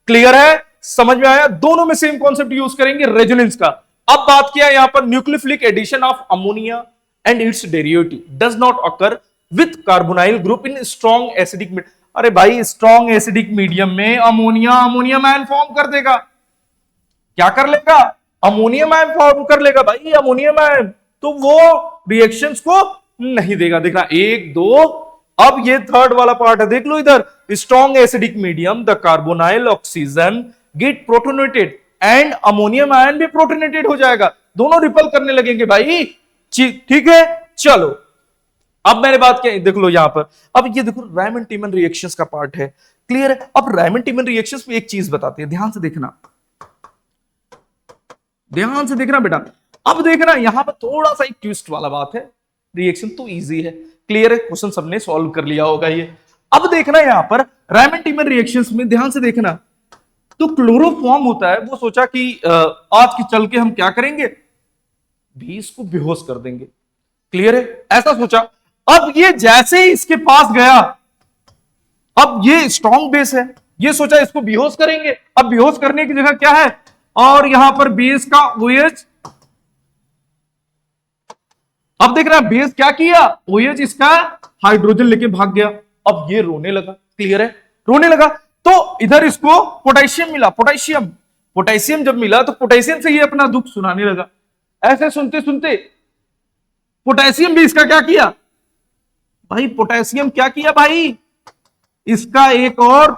क्लियर है? समझ में आया? दोनों में सेम कॉन्सेप्ट यूज करेंगे रेजोनेंस का। अब बात किया यहां पर nucleophilic addition of ammonia and its derivative does not occur with carbonyl group in strong acidic medium. अरे भाई स्ट्रॉन्ग एसिडिक मीडियम में अमोनिया अमोनियम आयन फॉर्म कर देगा। क्या कर लेगा? अमोनियम आयन फॉर्म कर लेगा भाई, अमोनियम आयन। तो वो रिएक्शंस को नहीं देगा। देखना 1 2, अब ये थर्ड वाला पार्ट है, देख लो इधर, strong acidic medium the carbonyl oxygen get protonated and ammonium ion भी प्रोटोनेटेड हो जाएगा, दोनों रिपल करने लगेंगे भाई। ठीक है? चलो अब मैंने बात किया, देख लो यहां पर, अब ये देखो रायमंड टीमन रिएक्शंस का पार्ट है। क्लियर है? अब रायमंड टीमन रिएक्शंस में एक चीज बताते हैं, ध्यान से देखना, ध्यान से देखना बेटा। अब देखना यहां पर थोड़ा सा एक ट्विस्ट वाला बात है, रिएक्शन तो इजी है, क्लियर है, क्वेश्चन सबने सॉल्व कर लिया होगा ये। अब देखना यहां पर रायमंड टीमन रिएक्शंस में ध्यान से देखना, तो क्लोरोफॉर्म होता है, वो सोचा कि आज की चल के हम क्या करेंगे, 20 को बेहोश कर देंगे। क्लियर है? ऐसा सोचा। अब ये जैसे ही इसके पास गया, अब ये स्ट्रॉन्ग बेस है, ये सोचा इसको बेहोश करेंगे। अब बेहोश करने की जगह क्या है, और यहां पर बेस का OH, अब देख रहा बेस क्या किया, OH इसका हाइड्रोजन लेके भाग गया। अब ये रोने लगा। क्लियर है? रोने लगा, तो इधर इसको पोटेशियम मिला, पोटेशियम, पोटेशियम जब मिला तो पोटेशियम से ये अपना दुख सुनाने लगा। ऐसे सुनते सुनते पोटेशियम भी इसका क्या किया भाई, पोटेशियम क्या किया भाई, इसका एक और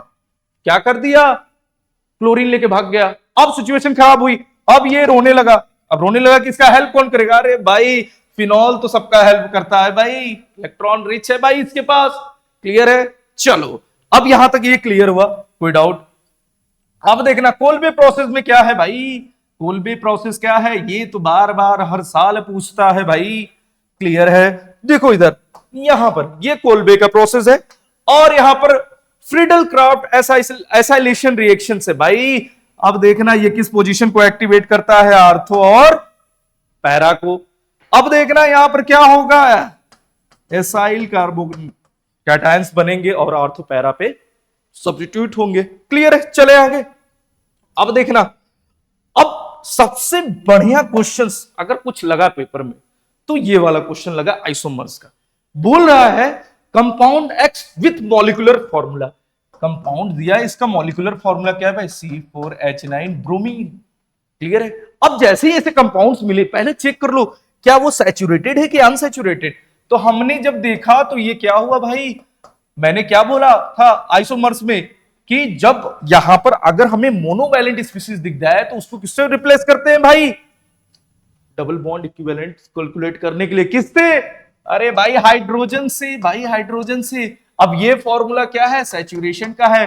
क्या कर दिया, क्लोरीन लेके भाग गया। अब सिचुएशन खराब हुई, अब ये रोने लगा। अब रोने लगा कि इसका हेल्प कौन करेगा, अरे भाई फिनॉल तो सबका हेल्प करता है भाई, इलेक्ट्रॉन रिच है भाई इसके पास। क्लियर है? चलो अब यहां तक ये क्लियर हुआ, कोई डाउट? अब देखना कोल्बे प्रोसेस में क्या है भाई, कोल्बे प्रोसेस क्या है, ये तो बार बार हर साल पूछता है भाई। क्लियर है? देखो इधर यहां पर ये कोल्बे का प्रोसेस है, और यहां पर फ्रीडल क्राफ्ट एसाइलेशन रिएक्शन से भाई। अब देखना ये किस पोजीशन को एक्टिवेट करता है, आर्थो और पैरा को। अब देखना यहां पर क्या होगा, एसाइल कार्बोकैटायंस बनेंगे और आर्थो पैरा पे सब्स्टिट्यूट होंगे। क्लियर है? चले आगे। अब देखना, अब सबसे बढ़िया क्वेश्चंस अगर कुछ लगा पेपर में तो ये वाला क्वेश्चन लगा आइसोमर्स का। बोल रहा है compound X with molecular formula, compound दिया है, इसका मॉलिक्यूलर फॉर्मूला क्या है भाई, C4H9 ब्रोमीन। क्लियर है। अब जैसे ही ऐसे कंपाउंड्स मिले, पहले चेक कर लो क्या वो सैचुरेटेड है कि अनसैचुरेटेड। तो हमने जब देखा तो ये क्या हुआ भाई, मैंने क्या बोला था आइसोमर्स में कि जब यहां पर अगर हमें मोनोवैलेंट स्पीशीज दिख जाए तो उसको किससे रिप्लेस करते हैं भाई, डबल बॉन्ड इक्विवेलेंट कैलकुलेट करने के लिए किससे, अरे भाई हाइड्रोजन से, भाई हाइड्रोजन से। अब ये फॉर्मूला क्या है, सैचुरेशन का है,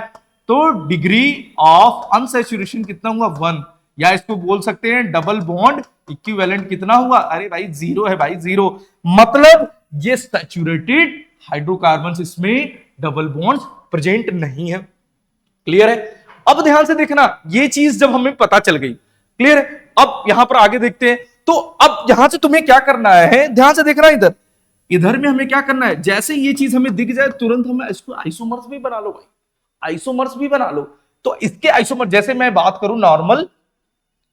तो डिग्री ऑफ अनसैचुरेशन कितना हुआ 1, या इसको बोल सकते हैं डबल बॉन्ड इक्विवेलेंट कितना हुआ, अरे भाई 0 है भाई 0, मतलब ये सैचुरेटेड हाइड्रोकार्बन, इसमें डबल बॉन्ड प्रेजेंट नहीं है। क्लियर है। अब ध्यान से देखना, ये चीज जब हमें पता चल गई, क्लियर है। अब यहां पर आगे देखते हैं, तो अब यहां से तुम्हें क्या करना है, ध्यान से देखना, इधर इधर में हमें क्या करना है, जैसे ये चीज हमें दिख जाए तुरंत हम इसको आइसोमर्स भी बना लो भाई, आइसोमर्स भी बना लो। तो इसके आइसोमर, जैसे मैं बात करूं नॉर्मल,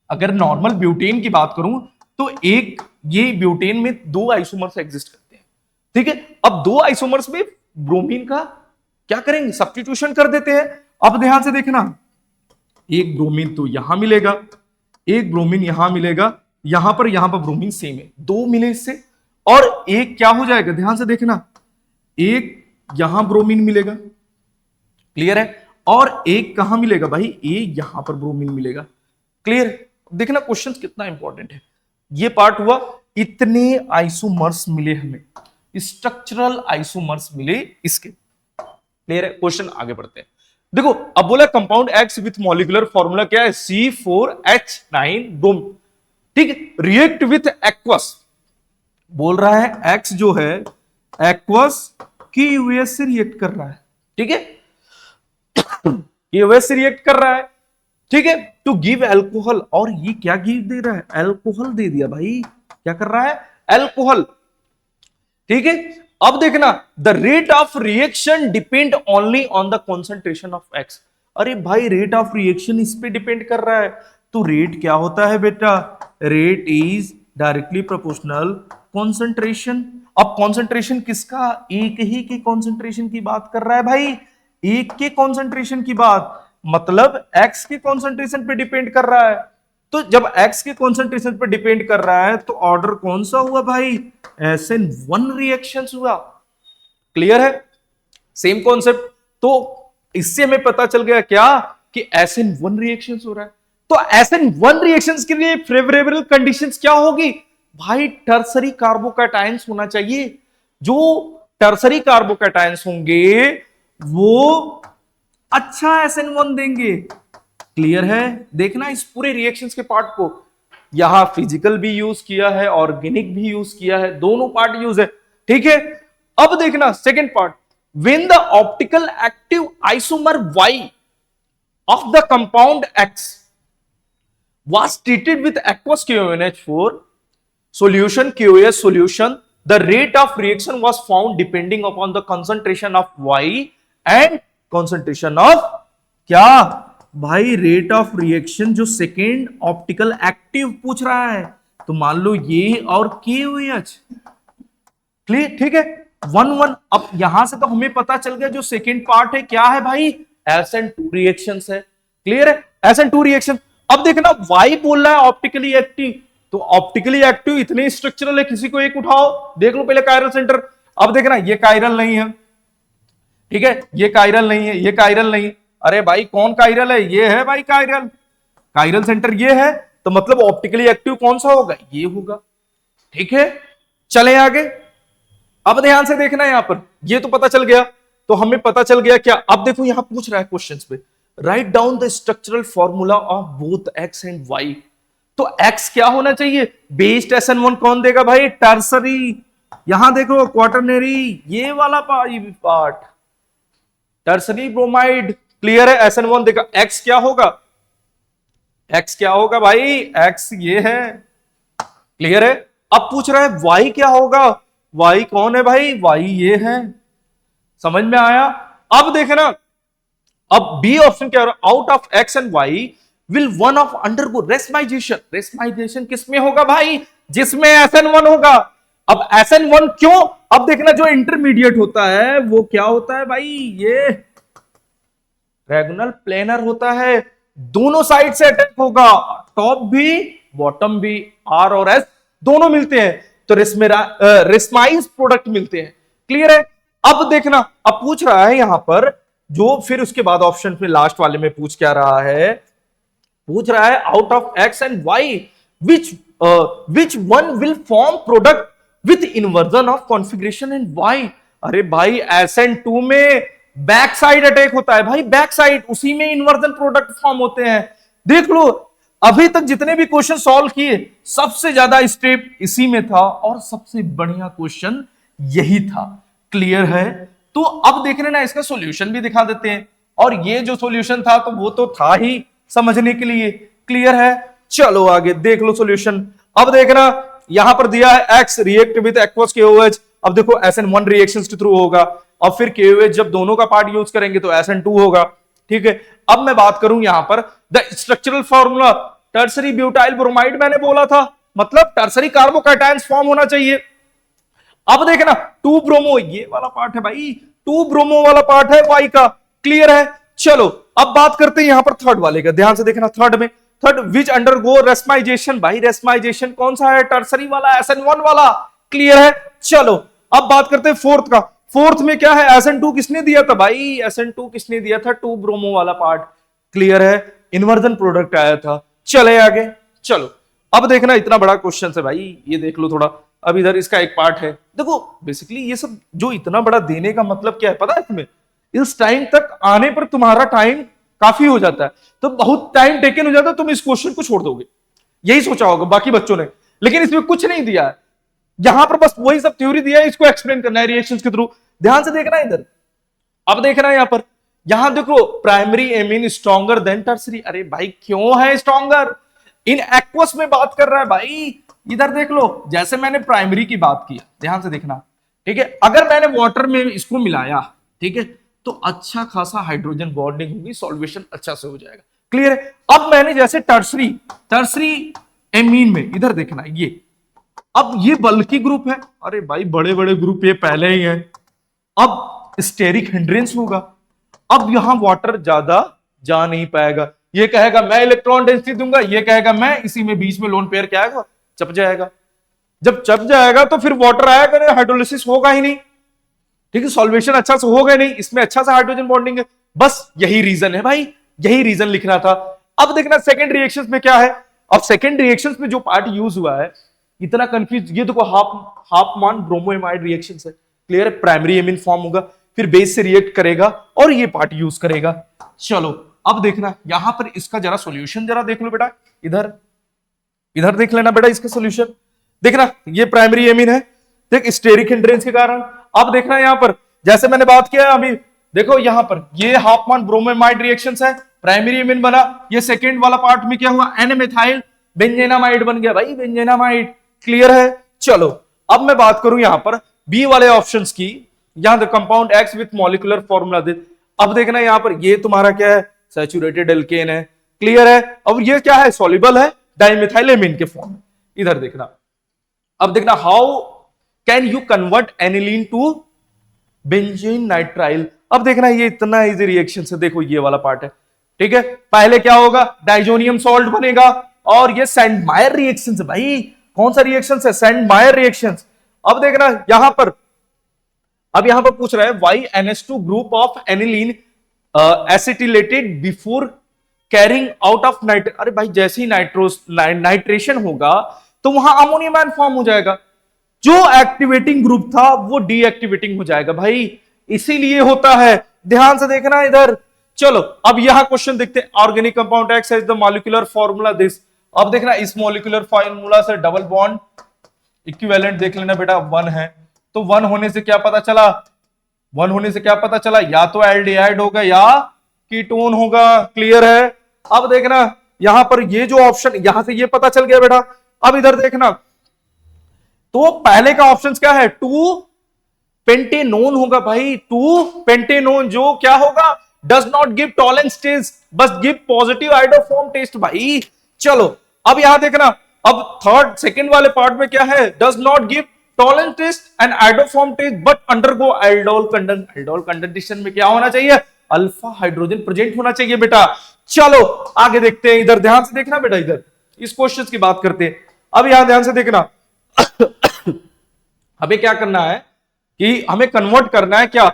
अगर नॉर्मल ब्यूटेन की बात करूं तो एक ये ब्यूटेन में 2 आइसोमर्स एग्जिस्ट करते हैं, ठीक है। अब 2 आइसोमर्स में ब्रोमीन का क्या करेंगे, सब्स्टिट्यूशन कर देते हैं। अब ध्यान से देखना, एक ब्रोमीन तो यहां मिलेगा, एक ब्रोमीन यहां मिलेगा, यहां पर ब्रोमीन सेम है, 2 मिले इससे, और एक क्या हो जाएगा, ध्यान से देखना, एक यहां ब्रोमीन मिलेगा, क्लियर है, और एक कहां मिलेगा भाई, एक यहां पर ब्रोमीन मिलेगा। क्लियर। देखना क्वेश्चन कितना इंपॉर्टेंट है, ये पार्ट हुआ, इतने आइसोमर्स मिले हमें, स्ट्रक्चरल आइसोमर्स मिले इसके। क्लियर है। क्वेश्चन आगे बढ़ते हैं। देखो अब बोला compound X with molecular formula क्या है, C4H9 ब्रोमीन, ठीक है। रिएक्ट विथ एक्वस, बोल रहा है एक्स जो है एक्वस की यूएस से रिएक्ट कर रहा है, ठीक है, यूएस से रिएक्ट कर रहा है, ठीक है, टू गिव एल्कोहल, और ये क्या गिव दे रहा है, एल्कोहल दे दिया भाई, क्या कर रहा है, एल्कोहल, ठीक है। अब देखना, the rate of reaction depend only on the concentration of x, अरे भाई रेट ऑफ रिएक्शन इस पे डिपेंड कर रहा है, तो रेट क्या होता है बेटा, rate is directly proportional concentration. अब कॉन्सेंट्रेशन किसका, एक ही के कॉन्सेंट्रेशन की बात कर रहा है भाई, एक के कॉन्सेंट्रेशन की बात, मतलब एक्स के कॉन्सेंट्रेशन पे डिपेंड कर रहा है। तो जब एक्स के कॉन्सेंट्रेशन पे डिपेंड कर रहा है तो ऑर्डर कौन सा हुआ भाई, SN1 रिएक्शंस हुआ। क्लियर है। सेम कॉन्सेप्ट, तो इससे हमें पता चल गया क्या कि SN1 रिएक्शंस हो रहा है। तो SN1 रिएक्शंस के लिए फेवरेबल कंडीशंस क्या होगी भाई, टर्सरी कार्बोकैटायंस होना चाहिए, जो टर्सरी कार्बोकैटायंस होंगे वो अच्छा SN1 देंगे। क्लियर है। देखना इस पूरे रिएक्शंस के पार्ट को, यहां फिजिकल भी यूज किया है, ऑर्गेनिक भी यूज किया है, दोनों पार्ट यूज है, ठीक है। अब देखना second part, when the optical active isomer Y of the compound X was treated with aqueous KONH4 solution, QoS solution, the rate of reaction was found depending upon the concentration of Y and concentration of क्या भाई, rate of reaction जो second optical active पूछ रहा है, तो मान लो ये और KOH, क्लियर, ठीक है, 1-1। अब यहां से तो हमें पता चल गया जो सेकेंड पार्ट है क्या है भाई, SN2 रिएक्शंस है। क्लियर है, SN2 रिएक्शन। अब देखना Y बोल रहा है ऑप्टिकली एक्टिव, तो ऑप्टिकली एक्टिव इतने स्ट्रक्चरल है, किसी को एक उठाओ, देख लो पहले कायरल सेंटर। अब देखना ये कायरल नहीं है, ठीक है, ये कायरल नहीं है, ये कायरल नहीं, अरे भाई कौन कायरल है, ये है भाई कायरल, कायरल सेंटर ये है, तो मतलब ऑप्टिकली एक्टिव कौन सा होगा, ये होगा, ठीक है। चले आगे। अब ध्यान से देखना यहां पर, ये तो पता चल गया, तो हमें पता चल गया क्या, अब देखो यहां पूछ रहा है क्वेश्चंस पे, write down the structural formula of both X and Y. तो एक्स क्या होना चाहिए, बेस्ड SN1 कौन देगा भाई, टर्सरी, यहां देखो क्वार्टरनरी, ये वाला पार्ट टर्सरी ब्रोमाइड। क्लियर है, SN1 देगा। एक्स क्या होगा, एक्स क्या होगा भाई, एक्स ये है। क्लियर है। अब पूछ रहा है वाई क्या होगा, वाई कौन है भाई, वाई ये है। समझ में आया। अब देखना, अब बी ऑप्शन क्या हो रहा है, out of X and Y will one of undergo racemisation. Racemisation किसमें होगा भाई, जिसमें SN1 होगा। अब SN1 क्यों, अब देखना जो इंटरमीडिएट होता है वो क्या होता है भाई, ये रेगुलर प्लेनर होता है, दोनों साइड से अटैक होगा, टॉप भी बॉटम भी, आर और एस दोनों मिलते हैं, तो रिस्माइज प्रोडक्ट मिलते हैं। क्लियर है? अब देखना, अब पूछ रहा है यहां पर जो फिर उसके बाद ऑप्शन में लास्ट वाले में पूछ क्या रहा है, पूछ रहा है out of X and Y which one will form product with inversion of configuration and Y. अरे भाई SN2 में बैक साइड अटैक होता है भाई, बैक साइड, उसी में इन्वर्जन प्रोडक्ट फॉर्म होते हैं। देख लो अभी तक जितने भी क्वेश्चन सॉल्व किए सबसे ज्यादा स्टेप इसी में था और सबसे बढ़िया क्वेश्चन यही था। क्लियर है? तो अब देख लेना इसका सॉल्यूशन भी दिखा देते हैं, और ये जो सॉल्यूशन था तो वो तो था ही समझने के लिए। क्लियर है? चलो आगे देख लो सॉल्यूशन। अब देखना यहां पर दिया है x react with aqueous KOH। अब देखो SN1 रिएक्शंस के थ्रू होगा, अब फिर KOH जब दोनों का पार्ट यूज करेंगे तो SN2 होगा। ठीक है, अब मैं बात करूं यहां पर the structural formula tertiary butyl bromide, मैंने बोला था मतलब टर्सरी कार्बोकैटायंस फॉर्म होना चाहिए। अब देखना 2 ब्रोमो, ये वाला पार्ट है भाई, 2 ब्रोमो वाला पार्ट है वाई का। क्लियर है? चलो अब बात करते हैं यहां पर थर्ड वाले का, ध्यान से देखना। थर्ड विच अंडरगो रेस्माइजेशन, भाई रेस्माइजेशन कौन सा है? टर्सरी वाला, SN1 वाला। क्लियर है? चलो अब बात करते हैं फोर्थ का। फोर्थ में क्या है? SN2 किसने दिया था भाई? SN2 किसने दिया था? 2 ब्रोमो वाला पार्ट। क्लियर है? इन्वर्जन प्रोडक्ट आया था। चले आगे, चलो अब देखना इतना बड़ा क्वेश्चन है भाई, ये देख लो थोड़ा। अब इधर इसका एक पार्ट है, देखो बेसिकली ये सब जो इतना बड़ा देने का मतलब क्या है पता है तुम्हें? इस टाइम तक आने पर तुम्हारा टाइम काफी हो जाता है, तो बहुत टाइम टेकन हो जाता है, तुम इस क्वेश्चन को छोड़ दोगे, यही सोचा होगा बाकी बच्चों ने, लेकिन इसमें कुछ नहीं दिया है। यहां पर बस वही सब थ्योरी दिया है, इसको एक्सप्लेन करना है रिएक्शंस के थ्रू। ध्यान से देखना इधर, अब देखना है यहां पर, यहां देखो primary amine stronger than tertiary. अरे भाई क्यों है स्ट्रॉन्गर? इन एक्वस में बात कर रहा है भाई। इधर देख लो, जैसे मैंने प्राइमरी की बात की, ध्यान से देखना। ठीक है, अगर मैंने वाटर में इसको मिलाया, ठीक है, तो अच्छा खासा हाइड्रोजन बॉन्डिंग होगी, सॉल्वेशन अच्छा से हो जाएगा। क्लियर है? अब मैंने जैसे टर्सरी एमीन में इधर देखना, ये अब ये बल्कि ग्रुप है, अरे भाई बड़े बड़े ग्रुप ये पहले ही है, अब स्टेरिक हिंड्रेंस होगा, अब यहां वाटर ज्यादा जा नहीं पाएगा, ये कहेगा मैं इलेक्ट्रॉन डेंसिटी दूंगा, ये कहेगा मैं, इसी में बीच में लोन पेयर क्या आएगा? चप जाएगा। जब चप जाएगा तो फिर वाटर आएगा, हाइड्रोलिसिस होगा ही नहीं। ठीक है, सॉल्वेशन अच्छा से होगा नहीं, इसमें अच्छा सा हाइड्रोजन बॉन्डिंग है। बस यही रीजन है भाई, यही रीजन लिखना था। अब देखना सेकंड रिएक्शंस में क्या है। अब सेकंड रिएक्शंस में जो पार्ट यूज हुआ है, इतना कंफ्यूज, ये देखो हाफ मान ब्रोमोएमाइड रिएक्शंस है। क्लियर है? प्राइमरी एमीन फॉर्म होगा, फिर बेस से रिएक्ट करेगा और ये पार्ट यूज करेगा। चलो अब देखना यहां पर इसका जरा सॉल्यूशन जरा देख लो बेटा, इधर देख लेना बेटा इसका सॉल्यूशन। देखना ये प्राइमरी एमीन है, देख स्टेरिक हिंड्रेंस के कारण। अब देखना यहां पर जैसे मैंने बात किया अभी, देखो यहां पर ये हाफमान ब्रोमोएमाइड रिएक्शंस है, प्राइमरी एमीन बना, ये सेकंड वाला पार्ट में क्या हुआ? N-methyl बेंजेनामाइड बन गया भाई, बेंजेनामाइड। क्लियर है? चलो अब मैं बात करूं यहां पर बी वाले ऑप्शंस की, यहां the compound X with molecular formula दे। अब देखना यहां पर ये तुम्हारा क्या है? सैचुरेटेड एल्केन है। क्लियर है? अब ये क्या है? सॉल्युबल है डाइमिथाइलेमिन के फॉर्म में। इधर देखना, अब देखना how can you convert aniline to benzene nitrile. अब देखना ये इतना इजी रिएक्शन है, देखो ये वाला पार्ट है। ठीक है, पहले क्या होगा? डाइजोनियम सॉल्ट बनेगा, और ये सैंडमायर रिएक्शन है भाई। कौन सा रिएक्शन है? सैंडमायर रिएक्शन। अब देखना यहां पर, अब यहां पर पूछ रहा है why NH2 group of aniline acetylated before carrying out of nitrate. अरे भाई जैसे ही नाइट्रेशन होगा तो वहां अमोनियम आयन फॉर्म हो जाएगा, जो एक्टिवेटिंग ग्रुप था वो डीएक्टिवेटिंग हो जाएगा भाई, इसीलिए होता है। ध्यान से देखना इधर। चलो अब यहां क्वेश्चन देखते हैं, organic compound x has the molecular formula this. अब देखना इस मॉलिक्यूलर फॉर्मूला से डबल बॉन्ड इक्विवेलेंट देख लेना बेटा, 1 है, तो 1 होने से क्या पता चला? 1 होने से क्या पता चला? या तो एल्डिहाइड होगा या कीटोन होगा। क्लियर है? अब देखना यहां पर ये जो ऑप्शन, यहां से ये पता चल गया बेटा। अब इधर देखना, तो पहले का ऑप्शन क्या है? 2 पेंटेनोन होगा भाई, 2 पेंटेनोन, जो क्या होगा? Does not give Tollens test, बस गिव पॉजिटिव आइडोफॉर्म टेस्ट भाई। चलो अब यहां देखना, अब सेकंड वाले पार्ट में क्या है? Does not give Tollens test and iodoform test but undergo aldol condensation में क्या होना चाहिए, अल्फा हाइड्रोजन प्रेजेंट होना चाहिए बेटा। चलो आगे देखते हैं, इधर ध्यान से देखना बेटा, इधर इस क्वेश्चन की बात करते हैं। अब यहां ध्यान से देखना हमें क्या करना है कि हमें कन्वर्ट करना है क्या,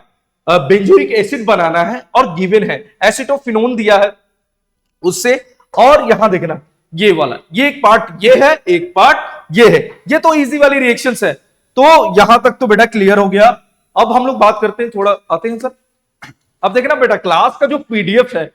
बेंजोइक एसिड बनाना है और गिवन है एसिटोफिनोन दिया है उससे, और यहां देखना ये वाला, ये एक पार्ट ये है, एक पार्ट ये है, ये तो इजी वाली रिएक्शंस है। तो यहां तक तो बेटा क्लियर हो गया। अब हम लोग बात करते हैं, थोड़ा आते हैं सर। अब देखना बेटा क्लास का जो पीडीएफ है,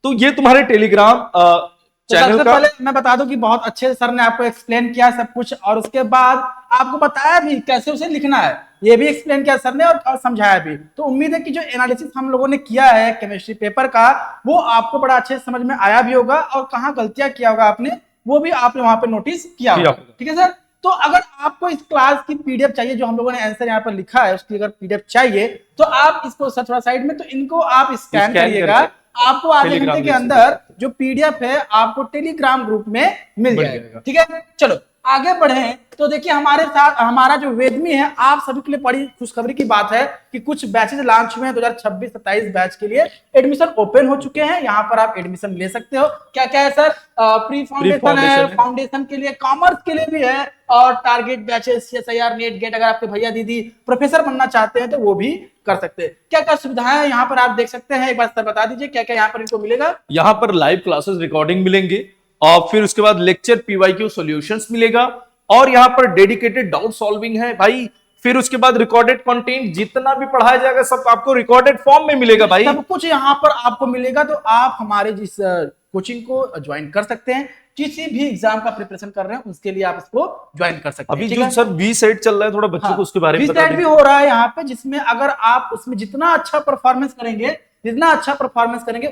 तो ये तुम्हारे टेलीग्राम तो चैनल सबसे का, पहले मैं बता दूं कि बहुत अच्छे से सर ने आपको एक्सप्लेन किया सब कुछ, और उसके बाद आपको बताया भी कैसे उसे लिखना है, ये भी एक्सप्लेन किया सर ने और समझाया भी। तो उम्मीद है कि जो एनालिसिस हम लोगों ने किया है केमिस्ट्री पेपर का, वो आपको बड़ा अच्छे से समझ में आया भी होगा, और कहाँ गलतियां किया होगा आपने वो भी आपने वहां पे नोटिस किया होगा। ठीक है सर। तो अगर आपको इस क्लास की पीडीएफ चाहिए, जो हम लोगों ने आंसर यहाँ पर लिखा है उसकी अगर पीडीएफ चाहिए, तो आप इसको सर थोड़ा साइड में, तो इनको आप स्कैन करिएगा, आपको आधे घंटे के अंदर जो पीडीएफ है आपको टेलीग्राम ग्रुप में मिल जाएगा। ठीक है, चलो आगे बढ़े। तो देखिए हमारे साथ हमारा जो वेदमी है, आप सभी के लिए बड़ी खुशखबरी की बात है कि कुछ बैचेज लॉन्च हुए हैं। 2026-27 बैच के लिए एडमिशन ओपन हो चुके हैं, यहाँ पर आप एडमिशन ले सकते हो। क्या क्या है सर, प्री फाउंडेशन है, फाउंडेशन के लिए, कॉमर्स के लिए भी है, और target batches, CSIR, NET GATE, अगर आपके भैया दीदी प्रोफेसर बनना चाहते हैं तो वो भी कर सकते हैं। क्या क्या सुविधाएं है यहाँ पर आप देख सकते हैं, एक बार सर बता दीजिए क्या क्या यहाँ पर इनको मिलेगा। यहाँ पर लाइव क्लासेस रिकॉर्डिंग मिलेंगे, और फिर उसके बाद लेक्चर PYQ सॉल्यूशंस मिलेगा, और यहाँ पर डेडिकेटेड डाउट सॉल्विंग है भाई। फिर उसके बाद रिकॉर्डेड कंटेंट, जितना भी पढ़ाया जाएगा सब आपको रिकॉर्डेड फॉर्म में मिलेगा भाई, सब कुछ यहाँ पर आपको मिलेगा। तो आप हमारे जिस कोचिंग को ज्वाइन कर सकते हैं, किसी भी एग्जाम का प्रिपरेशन कर रहे हैं उसके लिए आप इसको ज्वाइन कर सकते हैं। अभी जो सर बी सेट चल रहा है, थोड़ा बच्चों को उसके बारे में बता दीजिए। भी हो रहा है यहाँ पे, जिसमें अगर आप उसमें जितना अच्छा परफॉर्मेंस करेंगे,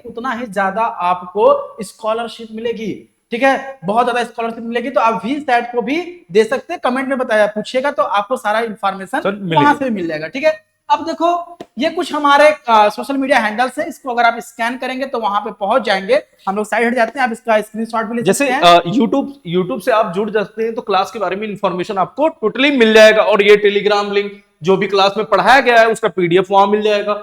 उतना ही ज्यादा आपको स्कॉलरशिप मिलेगी। ठीक है, बहुत ज्यादा स्कॉलरशिप मिलेगी। तो आप वी सेट को भी दे सकते हैं, कमेंट में बताया पूछिएगा तो आपको सारा इंफॉर्मेशन वहां से भी मिल जाएगा। ठीक है, अब देखो ये कुछ हमारे सोशल मीडिया हैंडल्स है, इसको अगर आप स्कैन करेंगे तो वहां पे पहुंच जाएंगे। हम लोग साइड हट जाते हैं, आप इसका स्क्रीनशॉट भी ले सकते हैं। जैसे यूट्यूब से आप जुड़ जाते हैं तो क्लास के बारे में इंफॉर्मेशन आपको टोटली मिल जाएगा, और ये टेलीग्राम लिंक जो भी क्लास में पढ़ाया गया है उसका PDF वहां मिल जाएगा।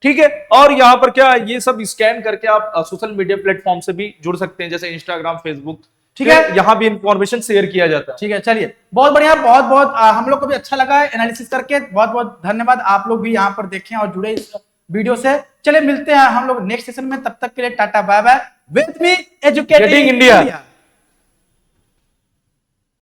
ठीक है, और यहाँ पर क्या ये सब स्कैन करके आप सोशल मीडिया प्लेटफॉर्म से भी जुड़ सकते हैं, जैसे इंस्टाग्राम, फेसबुक। ठीक है, यहाँ भी इंफॉर्मेशन शेयर किया जाता है। ठीक है, चलिए बहुत बढ़िया, बहुत बहुत हम लोग को भी अच्छा लगा है एनालिसिस करके। बहुत बहुत धन्यवाद, आप लोग भी यहाँ पर देखें और जुड़े इस वीडियो से। चलिए मिलते हैं हम लोग नेक्स्ट सेशन में, तब तक के लिए tata bye bye. With me educating India.